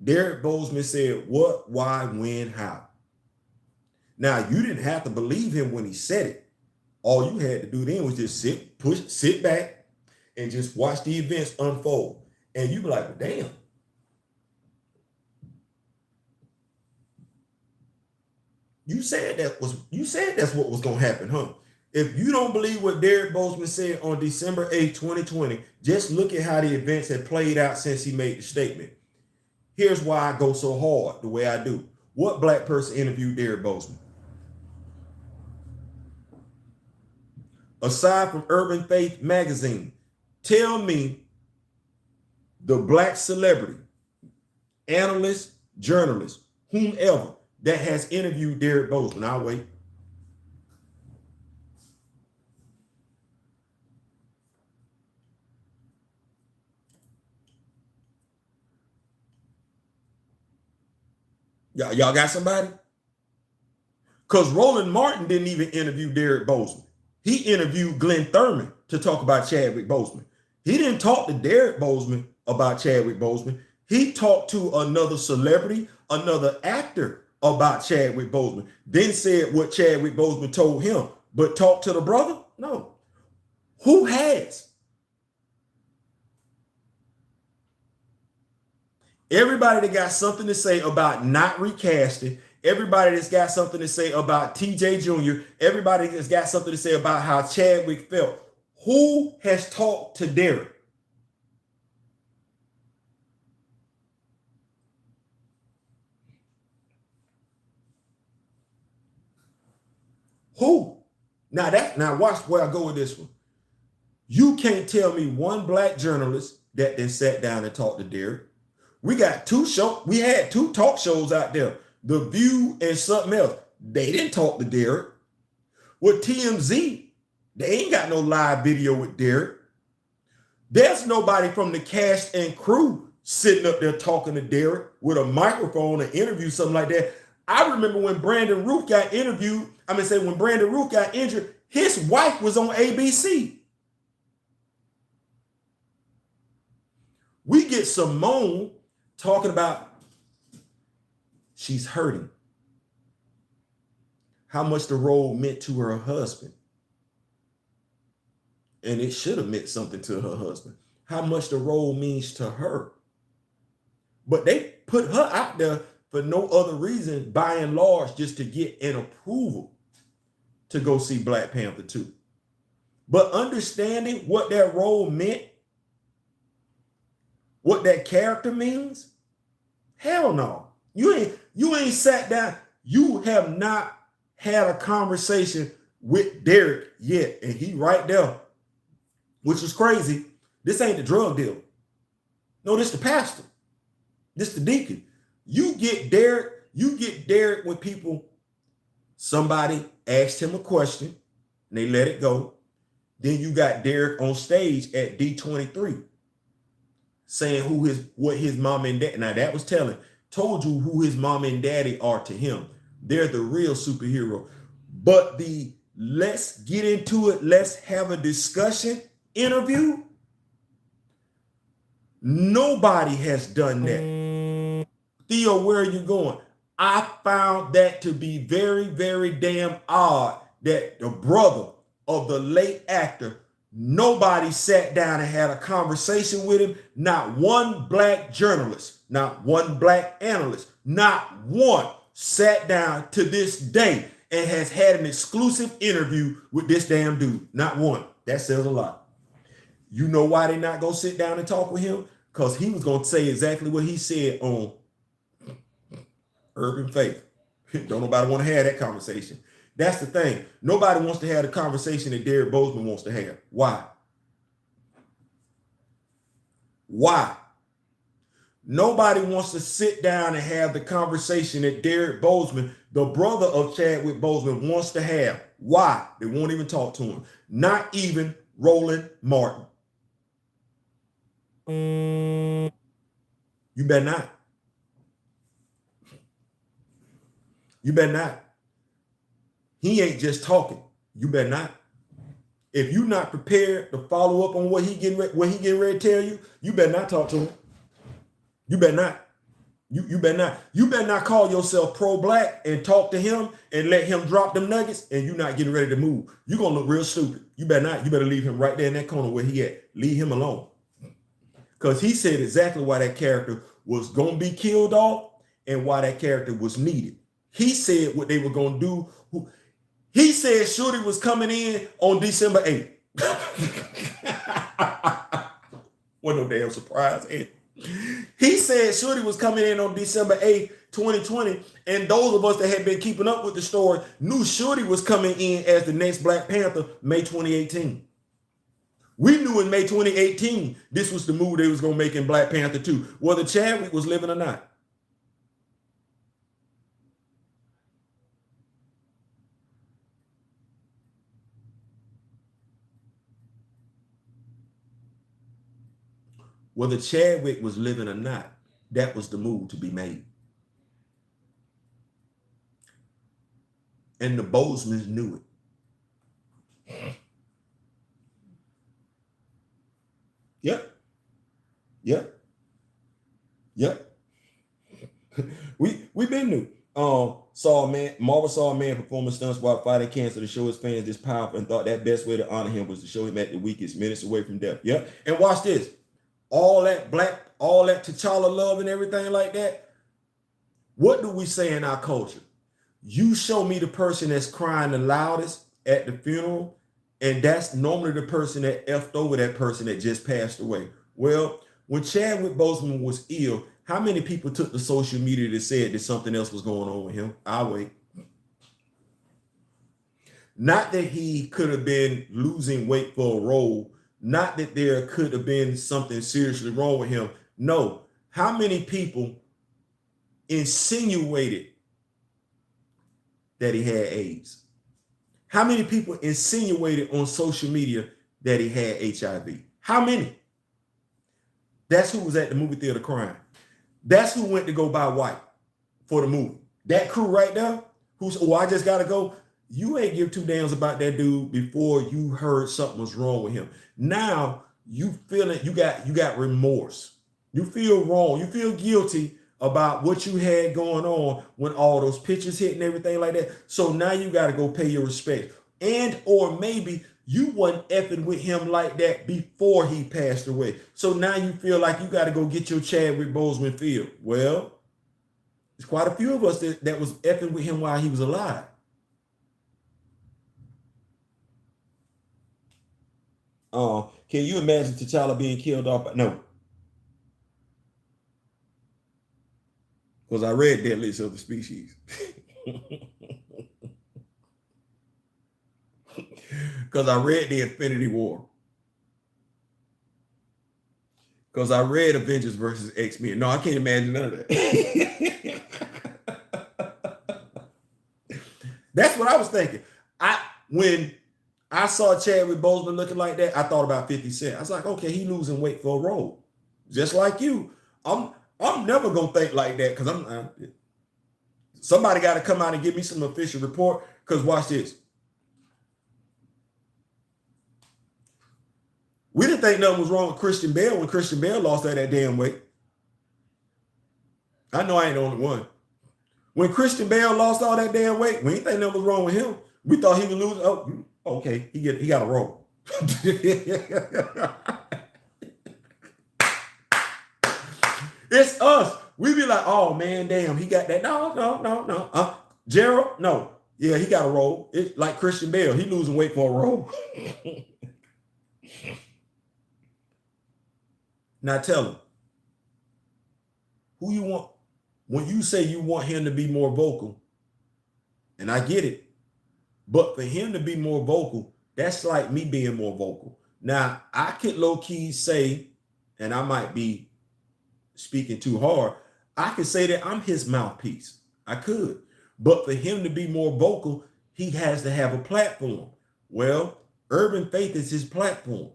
Derek Boseman said, what, why, when, how. Now, you didn't have to believe him when he said it. All you had to do then was just sit back and just watch the events unfold. And you be like, well, damn. You said that's what was gonna happen, huh? If you don't believe what Derek Bozeman said on December 8th, 2020, just look at how the events have played out since he made the statement. Here's why I go so hard the way I do. What black person interviewed Derek Bozeman? Aside from Urban Faith magazine, tell me the black celebrity, analyst, journalist, whomever that has interviewed Derek Bozeman. I'll wait. Y'all got somebody? Because Roland Martin didn't even interview Derek Bozeman. He interviewed Glenn Thurman to talk about Chadwick Boseman. He didn't talk to Derek Bozeman about Chadwick Boseman. He talked to another celebrity, another actor about Chadwick Boseman, then said what Chadwick Boseman told him, but talked to the brother? No. Who has? Everybody that got something to say about not recasting, everybody that's got something to say about TJ Jr., everybody that's got something to say about how Chadwick felt, who has talked to Derek? Who? Now watch where I go with this one. You can't tell me one black journalist that then sat down and talked to Derek. We got we had two talk shows out there, The View and something else. They didn't talk to Derek. With TMZ, they ain't got no live video with Derek. There's nobody from the cast and crew sitting up there talking to Derek with a microphone or interview, something like that. I remember when Brandon Root got interviewed, when Brandon Root got injured, his wife was on ABC. We get Simone talking about she's hurting, how much the role meant to her husband. And it should have meant something to her husband, how much the role means to her. But they put her out there for no other reason, by and large, just to get an approval to go see Black Panther 2. But understanding what that role meant, what that character means, hell no. You ain't sat down. You have not had a conversation with Derek yet. And he right there, which is crazy. This ain't the drug dealer. No, this the pastor. This the deacon. You get Derek when somebody asked him a question and they let it go. Then you got Derek on stage at D23 saying what his mom and dad. Now that was told you who his mom and daddy are to him. They're the real superhero. But the let's get into it, let's have a discussion interview, nobody has done that. Theo, where are you going? I found that to be very, very damn odd that the brother of the late actor, nobody sat down and had a conversation with him. Not one black journalist, not one black analyst, not one sat down to this day and has had an exclusive interview with this damn dude. Not one. That says a lot. You know why they not gonna sit down and talk with him? Because he was gonna say exactly what he said on Urban Faith. Don't nobody want to have that conversation. That's the thing. Nobody wants to have the conversation that Derek Bozeman wants to have. Why? Why? Nobody wants to sit down and have the conversation that Derek Bozeman, the brother of Chadwick Boseman, wants to have. Why? They won't even talk to him. Not even Roland Martin. You better not. You better not. He ain't just talking. You better not. If you're not prepared to follow up on what he getting ready to tell you, you better not talk to him. You better not. You better not. You better not call yourself pro-black and talk to him and let him drop them nuggets and you're not getting ready to move. You're going to look real stupid. You better not. You better leave him right there in that corner where he at. Leave him alone. Because he said exactly why that character was going to be killed off and why that character was needed. He said what they were going to do. He said Shorty was coming in on December 8th. Wasn't no damn surprise. He said Shorty was coming in on December 8th, 2020. And those of us that had been keeping up with the story knew Shorty was coming in as the next Black Panther May 2018. We knew in May 2018, this was the move they was going to make in Black Panther 2, whether Chadwick was living or not. Whether Chadwick was living or not, that was the move to be made. And the Bosemans knew it. Yep. we been new. Marvel saw a man performing stunts while fighting cancer to show his fans this powerful and thought that best way to honor him was to show him at the weakest, minutes away from death. Yep. And watch this. All that T'Challa love and everything like that. What do we say in our culture? You show me the person that's crying the loudest at the funeral, and that's normally the person that effed over that person that just passed away. Well, when Chadwick Boseman was ill, how many people took to social media that said that something else was going on with him? I'll wait. Not that he could have been losing weight for a role. Not that there could have been something seriously wrong with him. No. How many people insinuated that he had AIDS? How many people insinuated on social media that he had HIV? How many? That's who was at the movie theater crying. That's who went to go buy white for the movie. That crew right there, who's, oh, I just gotta go. You ain't give two damns about that dude before you heard something was wrong with him. Now you feel it, you got remorse. You feel wrong. You feel guilty about what you had going on when all those pictures hit and everything like that. So now you got to go pay your respect. And or maybe you wasn't effing with him like that before he passed away. So now you feel like you got to go get your Chadwick Boseman feel. Well, there's quite a few of us that was effing with him while he was alive. Can you imagine T'Challa being killed off? No. Because I read that list of the species. Because I read the Infinity War. Because I read Avengers versus X-Men. No, I can't imagine none of that. That's what I was thinking. When I saw Chadwick Boseman looking like that, I thought about 50 Cent. I was like, okay, he losing weight for a role. Just like you. I'm never gonna think like that because somebody got to come out and give me some official report. Because watch this. We didn't think nothing was wrong with Christian Bale when Christian Bale lost that damn weight. I know I ain't the only one. When Christian Bale lost all that damn weight, we didn't think nothing was wrong with him. We thought he would lose. Oh, okay, he got a roll. It's us. We be like, oh man, damn, he got that. No. Gerald, no. Yeah, he got a roll. It's like Christian Bale. He losing weight for a roll. Now tell him, who you want? When you say you want him to be more vocal, and I get it, but for him to be more vocal, that's like me being more vocal. Now, I could low-key say, and I might be speaking too hard, I could say that I'm his mouthpiece. I could. But for him to be more vocal, he has to have a platform. Well, Urban Faith is his platform.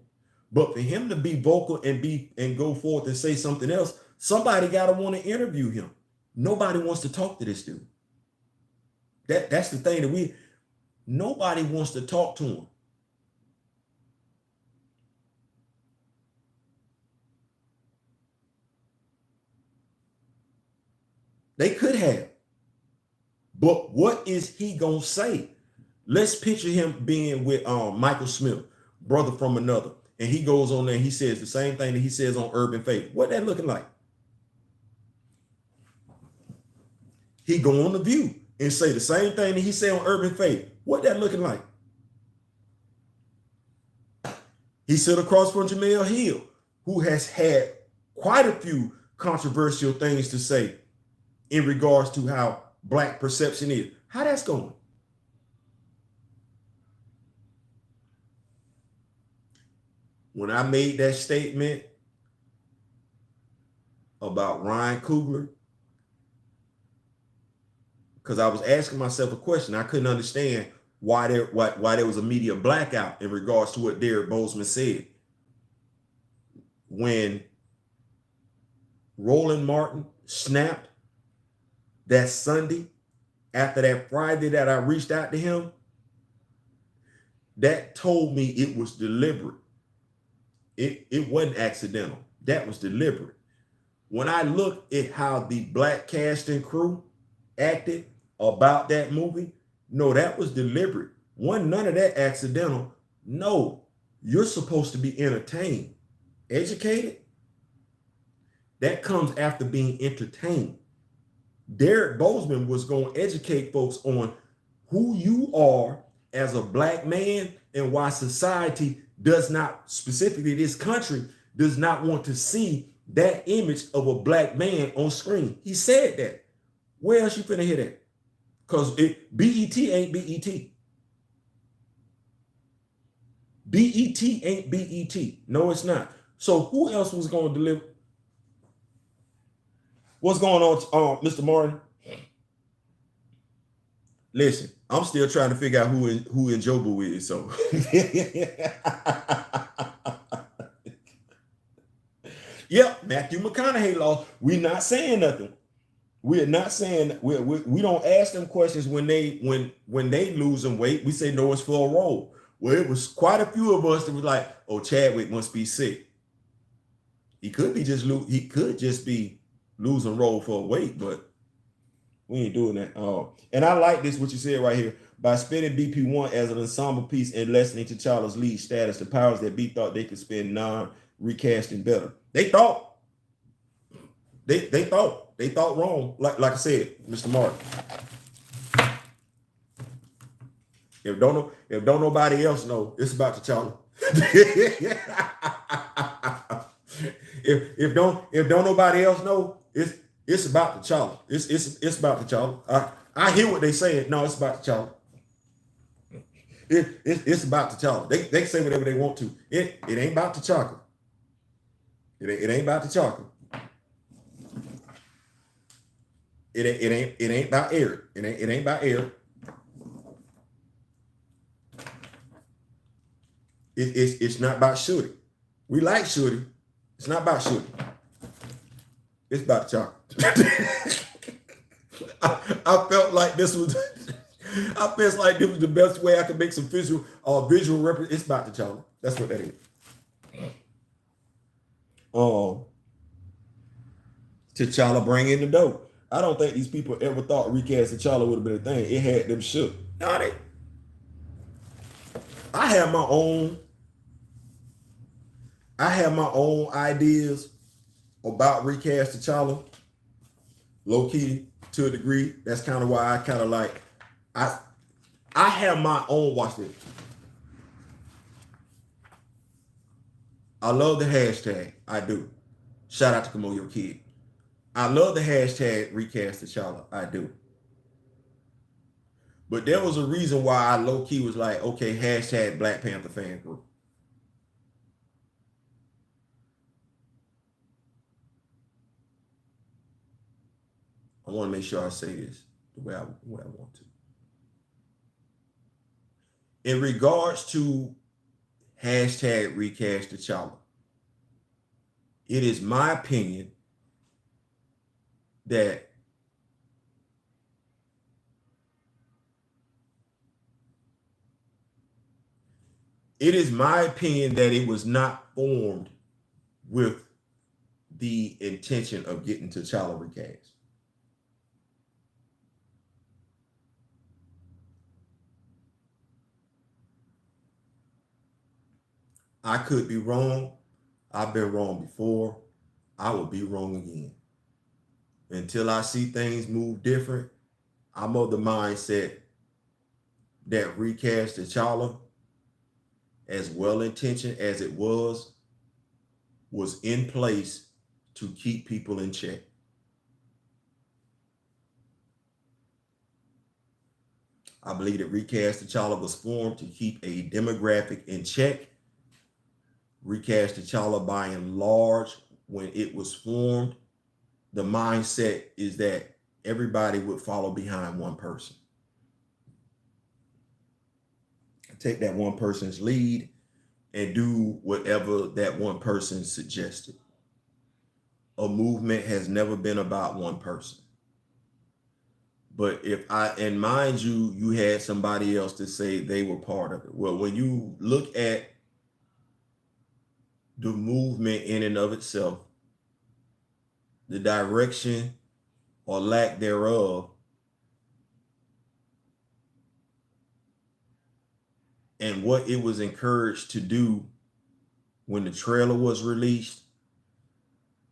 But for him to be vocal and go forth and say something else, somebody got to want to interview him. Nobody wants to talk to this dude. That's the thing that nobody wants to talk to him. They could have. But what is he going to say? Let's picture him being with Michael Smith, brother from another. And he goes on there and he says the same thing that he says on Urban Faith. What that looking like? He go on The View. and say the same thing that he said on Urban Faith, what that looking like? He sit across from Jamel Hill, who has had quite a few controversial things to say in regards to how black perception is. How that's going? When I made that statement about Ryan Coogler, because I was asking myself a question, I couldn't understand why there was a media blackout in regards to what Derek Bozeman said. When Roland Martin snapped that Sunday, after that Friday that I reached out to him, that told me it was deliberate. It wasn't accidental. That was deliberate. When I look at how the black cast and crew acted about that movie, no, that was deliberate. None of that accidental. No, you're supposed to be entertained. Educated? That comes after being entertained. Derek Bozeman was going to educate folks on who you are as a black man and why society does not, specifically this country, does not want to see that image of a black man on screen. He said that. Where else you finna hear that? Because BET ain't BET. BET ain't BET. No, it's not. So who else was going to deliver? What's going on, Mr. Martin? Listen, I'm still trying to figure out who in Jobu is. So yep, Matthew McConaughey lost. We're not saying nothing. We're not saying we don't ask them questions when they losing weight. We say no, it's for a role. Well, it was quite a few of us that was like, oh, Chadwick must be sick. He could just be losing role for a weight, but we ain't doing that. And I like this, what you said right here. By spinning BP1 as an ensemble piece and lessening T'Challa's lead status, the powers that be thought they could spin non-recasting better. They thought wrong. Like I said, Mr. Martin. If don't nobody else know, it's about T'Challa. if don't nobody else know, it's about T'Challa. It's about T'Challa. I hear what they saying. No, it's about T'Challa. It's about T'Challa. They can say whatever they want to. It ain't about T'Challa. It ain't about T'Challa. It ain't about Eric. It ain't about Eric. It's not about Shorty. We like Shorty. It's not about Shorty. It's about T'Challa. I felt like this was the best way I could make some visual reference. It's about T'Challa. That's what that is. T'Challa bring in the dough. I don't think these people ever thought recast T'Challa would have been a thing. It had them shook. No, I have my own ideas about recast T'Challa. Low key to a degree. That's kind of why I kind of like I have my own. Watch this. I love the hashtag. I do. Shout out to Kamoyo Kid. I love the hashtag recast T'Challa. I do. But there was a reason why I low key was like, okay, hashtag Black Panther fan group. I want to make sure I say this the way I want to. In regards to hashtag recast T'Challa, it is my opinion that it was not formed with the intention of getting T'Challa recast. I could be wrong. I've been wrong before. I will be wrong again. Until I see things move different, I'm of the mindset that recast T'Challa, as well intentioned as it was in place to keep people in check. I believe that recast T'Challa was formed to keep a demographic in check. Recast T'Challa, by and large, when it was formed, the mindset is that everybody would follow behind one person. Take that one person's lead and do whatever that one person suggested. A movement has never been about one person. But and mind you, you had somebody else to say they were part of it. Well, when you look at the movement in and of itself, the direction or lack thereof, and what it was encouraged to do when the trailer was released,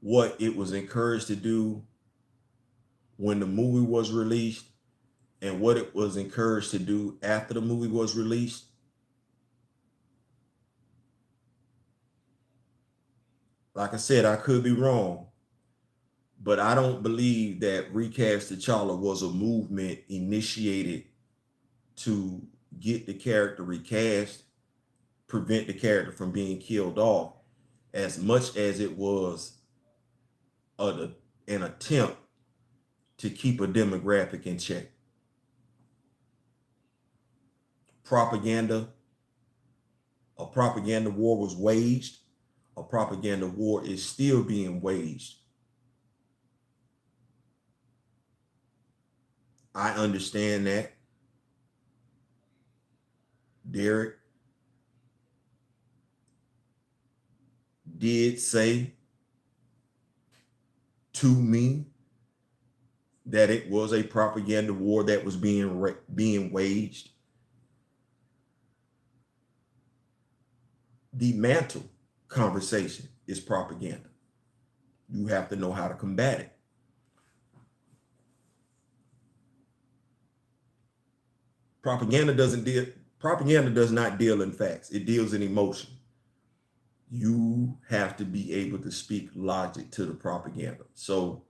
what it was encouraged to do when the movie was released, and what it was encouraged to do after the movie was released, like I said, I could be wrong, but I don't believe that Recast T'Challa was a movement initiated to get the character recast, prevent the character from being killed off, as much as it was an attempt to keep a demographic in check. A propaganda war was waged. A propaganda war is still being waged. I understand that. Derek did say to me that it was a propaganda war that was being waged. The Mantle conversation is propaganda. You have to know how to combat it. Propaganda does not deal in facts. It deals in emotion. You have to be able to speak logic to the propaganda. So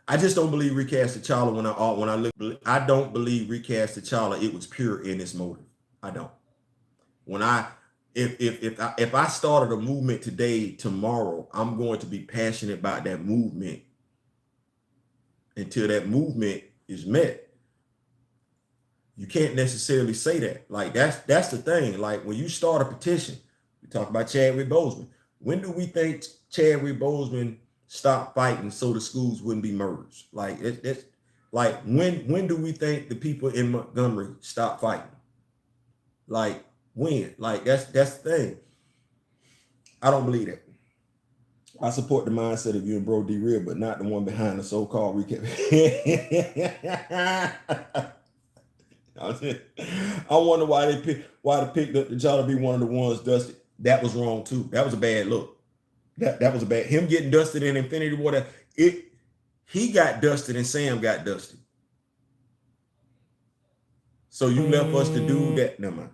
I just don't believe Recast T'Challa when I look. I don't believe Recast T'Challa. It was pure in its motive. I don't. If I started a movement today, tomorrow, I'm going to be passionate about that movement until that movement is met. You can't necessarily say that. Like that's the thing. Like when you start a petition, we talk about Chadwick Boseman. When do we think Chadwick Boseman stopped fighting so the schools wouldn't be murders? Like it's like when do we think the people in Montgomery stopped fighting? Like when? Like that's the thing. I don't believe that. I support the mindset of you and Bro D Real, but not the one behind the so-called recap. I wonder why they picked up T'Challa to be one of the ones dusted. That was wrong too. That was a bad look. That was a bad. Him getting dusted in Infinity War. He got dusted and Sam got dusted. So you left us to do that. Never mind.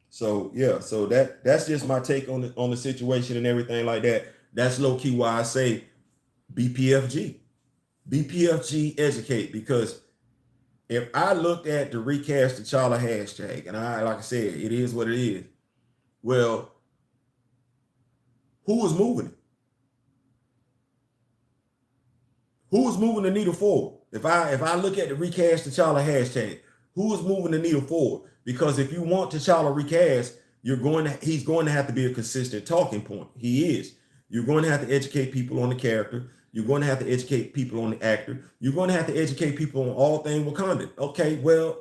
So yeah, so that's just my take on the situation and everything like that. That's low key why I say BPFG. BPFG educate, because if I looked at the Recast T'Challa hashtag, and like I said, it is what it is. Well, who was moving it? Who was moving the needle forward? If I look at the Recast T'Challa hashtag, who is moving the needle forward? Because if you want T'Challa recast, he's going to have to be a consistent talking point. He is. You're going to have to educate people on the character. You're going to have to educate people on the actor. You're going to have to educate people on all things Wakanda. Okay, well,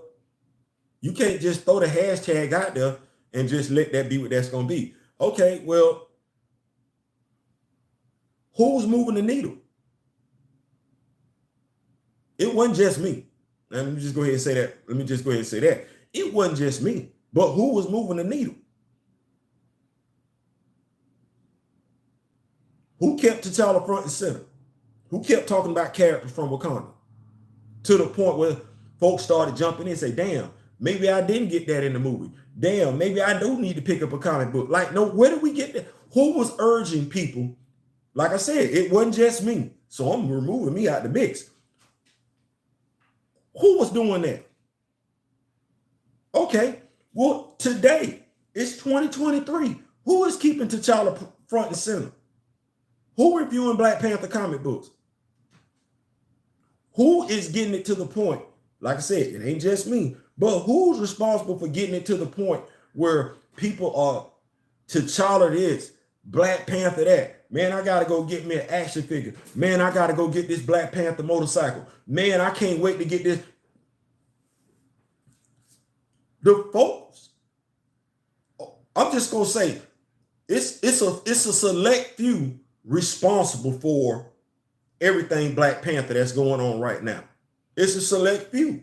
you can't just throw the hashtag out there and just let that be what that's going to be. Okay, well, who's moving the needle? It wasn't just me. Now, let me just go ahead and say that. It wasn't just me. But who was moving the needle? Who kept T'Challa front and center? Who kept talking about characters from Wakanda? To the point where folks started jumping in and say, damn, maybe I didn't get that in the movie. Damn, maybe I do need to pick up a comic book. Like, no, where did we get that? Who was urging people? Like I said, it wasn't just me. So I'm removing me out the mix. Who was doing that? Okay, well, today, it's 2023. Who is keeping T'Challa front and center? Who reviewing Black Panther comic books? Who is getting it to the point? Like I said, it ain't just me, but who's responsible for getting it to the point where people are T'Challa this, Black Panther that? Man, I gotta go get me an action figure. Man, I gotta go get this Black Panther motorcycle. Man, I can't wait to get this. The folks, I'm just gonna say, it's a select few responsible for everything Black Panther that's going on right now. It's a select few.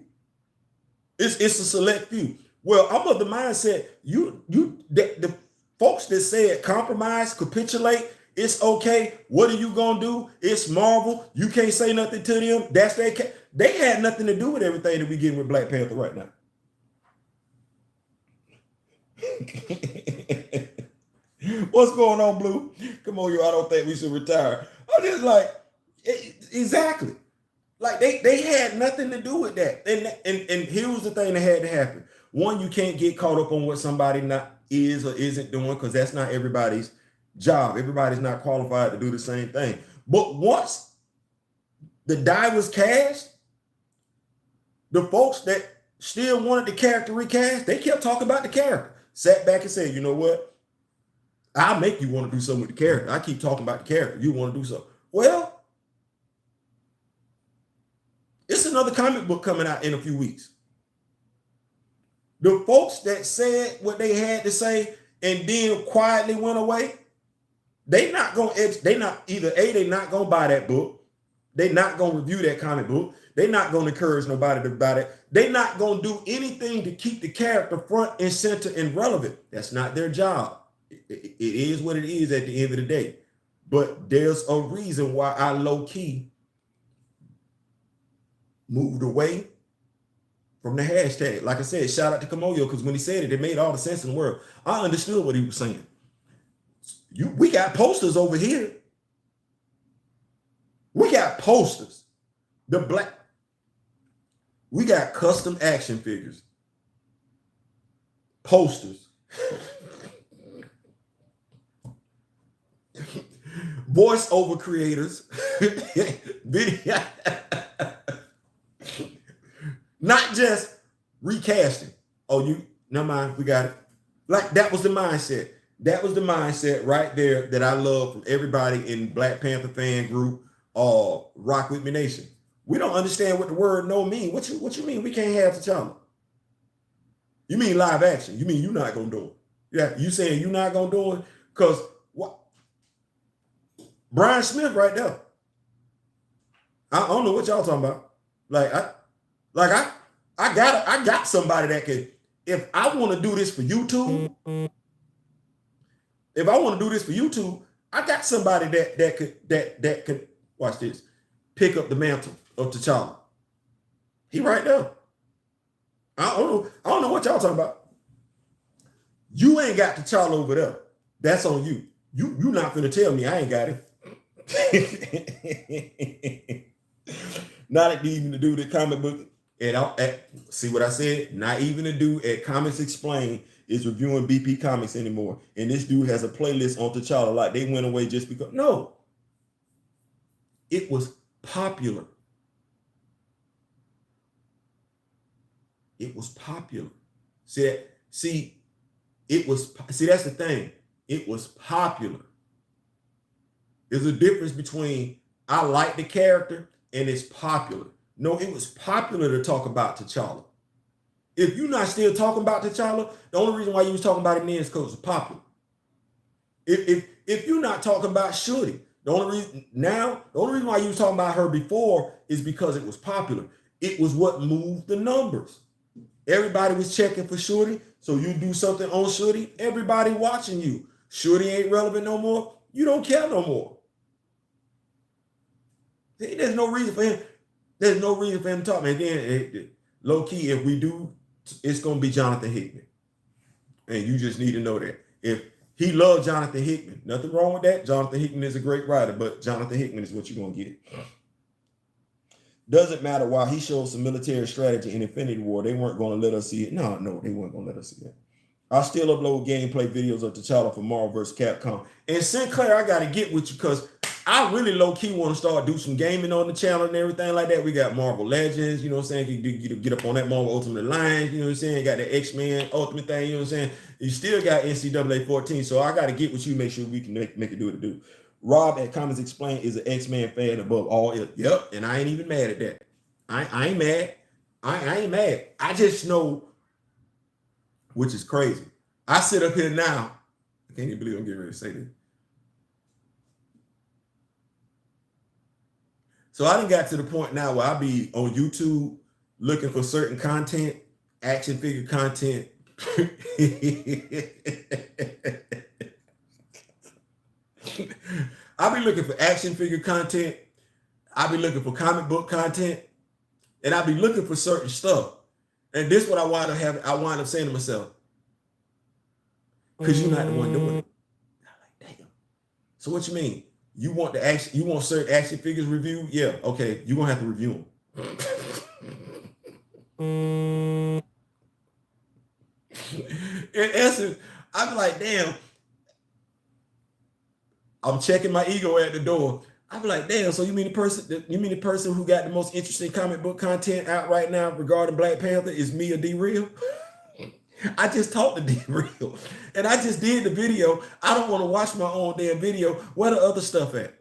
It's a select few. Well, I'm of the mindset, the folks that said compromise, capitulate, it's okay. What are you gonna do? It's Marvel. You can't say nothing to them. That's they had nothing to do with everything that we getting with Black Panther right now. What's going on, Blue? Come on, you. I don't think we should retire. I'm just like, exactly. Like they had nothing to do with that. And here's the thing that had to happen. One, you can't get caught up on what somebody not is or isn't doing, because that's not everybody's job. Everybody's not qualified to do the same thing. But once the die was cast, the folks that still wanted the character recast, they kept talking about the character. Sat back and said, you know what? I'll make you want to do something with the character. I keep talking about the character. You want to do something. Well, it's another comic book coming out in a few weeks. The folks that said what they had to say and then quietly went away, they're not going to buy that book. They're not going to review that comic book. They're not going to encourage nobody to buy it. They're not going to do anything to keep the character front and center and relevant. That's not their job. It is what it is at the end of the day. But there's a reason why I low-key moved away from the hashtag. Like I said, shout out to Kamoyo, because when he said it, it made all the sense in the world. I understood what he was saying. We got posters over here. We got posters. We got custom action figures. Posters. Voiceover creators. Video. Not just recasting. Oh, never mind, we got it. Like, that was the mindset. That was the mindset right there that I love from everybody in Black Panther fan group or Rock With Me Nation. We don't understand what the word no mean. What you mean we can't have T'Challa? You mean live action? You mean you're not gonna do it? Yeah, you saying you're not gonna do it? Because what? Brian Smith right there. I don't know what y'all talking about. I got somebody that could, if I want to do this for YouTube, I got somebody that could watch this, pick up the mantle of T'Challa. He right there. I don't know what y'all talking about. You ain't got T'Challa over there. That's on you. You not gonna tell me I ain't got it. Not even to do the comic book. And see what I said? Not even to do at Comics Explained is reviewing BP Comics anymore. And this dude has a playlist on T'Challa like they went away just because. No. It was popular. It was popular. See, that's the thing. It was popular. There's a difference between I like the character and it's popular. No, it was popular to talk about T'Challa. If you're not still talking about T'Challa, the only reason why you was talking about it then is because it's popular. If you're not talking about Shuri, the only reason why you was talking about her before is because it was popular. It was what moved the numbers. Everybody was checking for Shuri, so you do something on Shuri, everybody watching you. Shuri ain't relevant no more. You don't care no more. There's no reason for him. There's no reason for him to talk. And then, low key, if we do, it's going to be Jonathan Hickman. And you just need to know that. If he loves Jonathan Hickman, nothing wrong with that. Jonathan Hickman is a great writer, but Jonathan Hickman is what you're going to get. Doesn't matter why he showed some military strategy in Infinity War. They weren't going to let us see it. No, they weren't going to let us see it. I still upload gameplay videos of T'Challa for Marvel vs. Capcom. And Sinclair, I got to get with you because I really low-key want to start do some gaming on the channel and everything like that. We got Marvel Legends, you know what I'm saying? You get up on that Marvel Ultimate Alliance, you know what I'm saying? You got the X-Men Ultimate thing, you know what I'm saying? You still got NCAA 14, so I got to get with you, make sure we can make it do what it do. Rob at Comments Explain is an X-Men fan above all. Yep, and I ain't even mad at that. I ain't mad. I ain't mad. I just know, which is crazy. I sit up here now. I can't even believe I'm getting ready to say this. So I done got to the point now where I be on YouTube looking for certain content, action figure content. I be looking for action figure content. I be looking for comic book content. And I be looking for certain stuff. And this is what I wind up saying to myself. Because you're not the one doing it. I'm like, damn. So what you mean? You want certain action figures reviewed? Yeah, okay. You're gonna have to review them. In essence, I'm like, damn. I'm checking my ego at the door. I'm like, damn. So you mean the person who got the most interesting comic book content out right now regarding Black Panther is me or D-Real? I just talked to D-Real and I just did the video. I don't want to watch my own damn video. Where the other stuff at?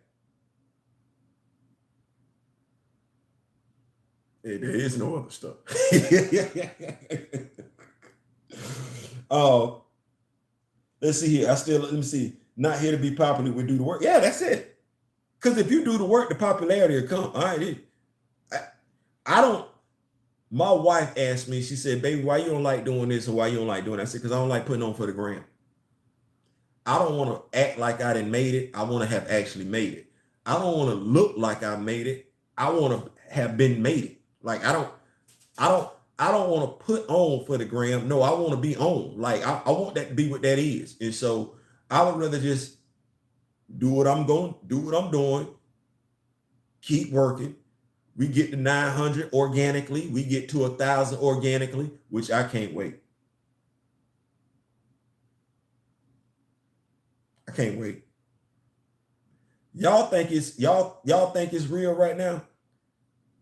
Hey, there is no other stuff. Let's see here. Let me see. Not here to be popular. We do the work. Yeah, that's it. Because if you do the work, the popularity will come. All right. I don't. My wife asked me, she said, baby, why you don't like doing this or why you don't like doing that? I said, because I don't like putting on for the gram. I don't want to act like I didn't made it. I want to have actually made it. I don't want to look like I made it. I want to have been made it. Like I don't want to put on for the gram. No, I want to be on. Like I want that to be what that is. And so I would rather just do what I'm doing, keep working. We get to 900 organically. We get to 1,000 organically, which I can't wait. I can't wait. Y'all think it's real right now?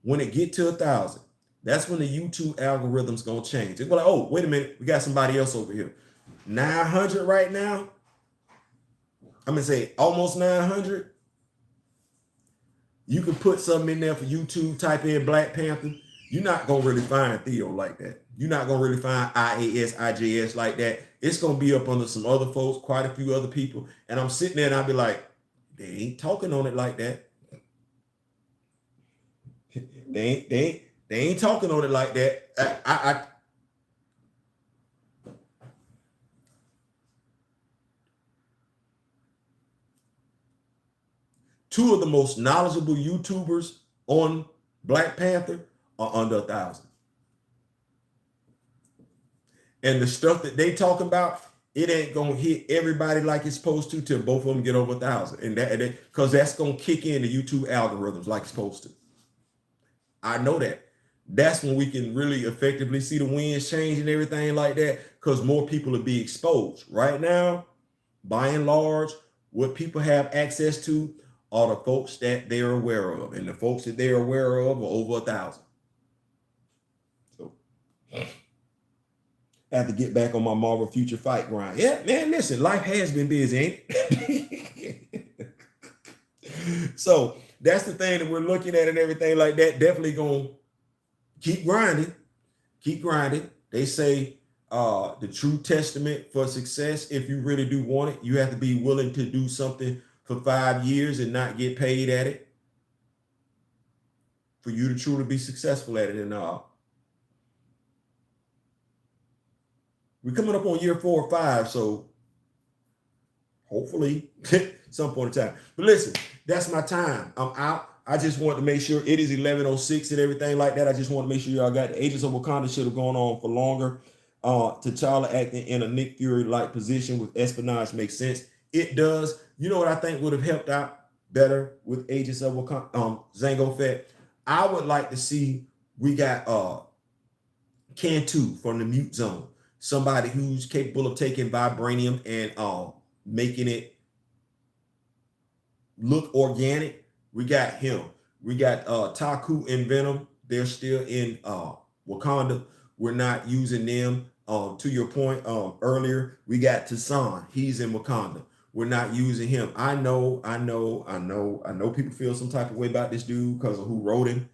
When it get to 1,000, that's when the YouTube algorithm's gonna change. It's like, oh, wait a minute, we got somebody else over here. 900 right now. I'm gonna say almost 900. You can put something in there for YouTube, type in Black Panther. You're not going to really find Theo like that. You're not going to really find IAS, IJS like that. It's going to be up under some other folks, quite a few other people. And I'm sitting there and I'll be like, they ain't talking on it like that. They ain't talking on it like that. Two of the most knowledgeable YouTubers on Black Panther are under 1,000. And the stuff that they talk about, it ain't gonna hit everybody like it's supposed to till both of them get over 1,000. And that because that's gonna kick in the YouTube algorithms like it's supposed to. I know that. That's when we can really effectively see the winds change and everything like that, because more people will be exposed. Right now, by and large, what people have access to are the folks that they're aware of, and the folks that they're aware of are over 1,000. So I have to get back on my Marvel Future Fight grind. Yeah, man, listen, life has been busy, ain't it? So that's the thing that we're looking at and everything like that. Definitely gonna keep grinding. They say the true testament for success, if you really do want it, you have to be willing to do something for 5 years and not get paid at it for you to truly be successful at it. And we're coming up on year 4 or 5, so hopefully some point in time. But listen, that's my time. I'm out. I just want to make sure it is 11:06 and everything like that. I just want to make sure y'all got the Agents of Wakanda should have gone on for longer. T'Challa acting in a Nick Fury-like position with espionage makes sense. It does. You know what I think would have helped out better with Agents of Wakanda? Zango Fett. I would like to see, we got Cantu from the Mute Zone. Somebody who's capable of taking vibranium and making it look organic. We got him. We got Taku and Venom. They're still in Wakanda. We're not using them. To your point earlier, we got Tassan. He's in Wakanda. We're not using him. I know people feel some type of way about this dude because of who wrote him.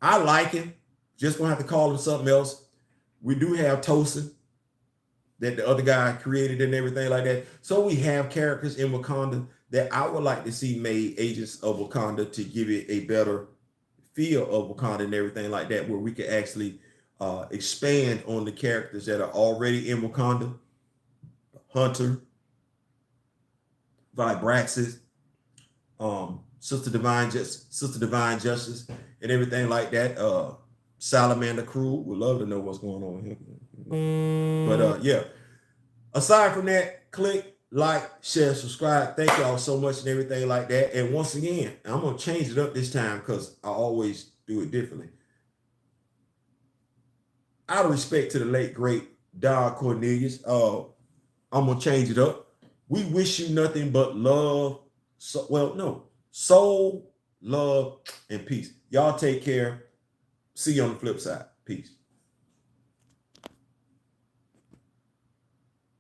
I like him. Just gonna have to call him something else. We do have Tosin that the other guy created and everything like that. So we have characters in Wakanda that I would like to see made Agents of Wakanda to give it a better feel of Wakanda and everything like that, where we could actually expand on the characters that are already in Wakanda. Hunter, Vibraxis, Sister Divine Justice, and everything like that. Salamander Crew would love to know what's going on here. But yeah, aside from that, click, like, share, subscribe. Thank y'all so much and everything like that. And once again, I'm gonna change it up this time because I always do it differently. Out of respect to the late great Don Cornelius, I'm gonna change it up. We wish you nothing but love. Soul, love, and peace. Y'all take care. See you on the flip side. Peace.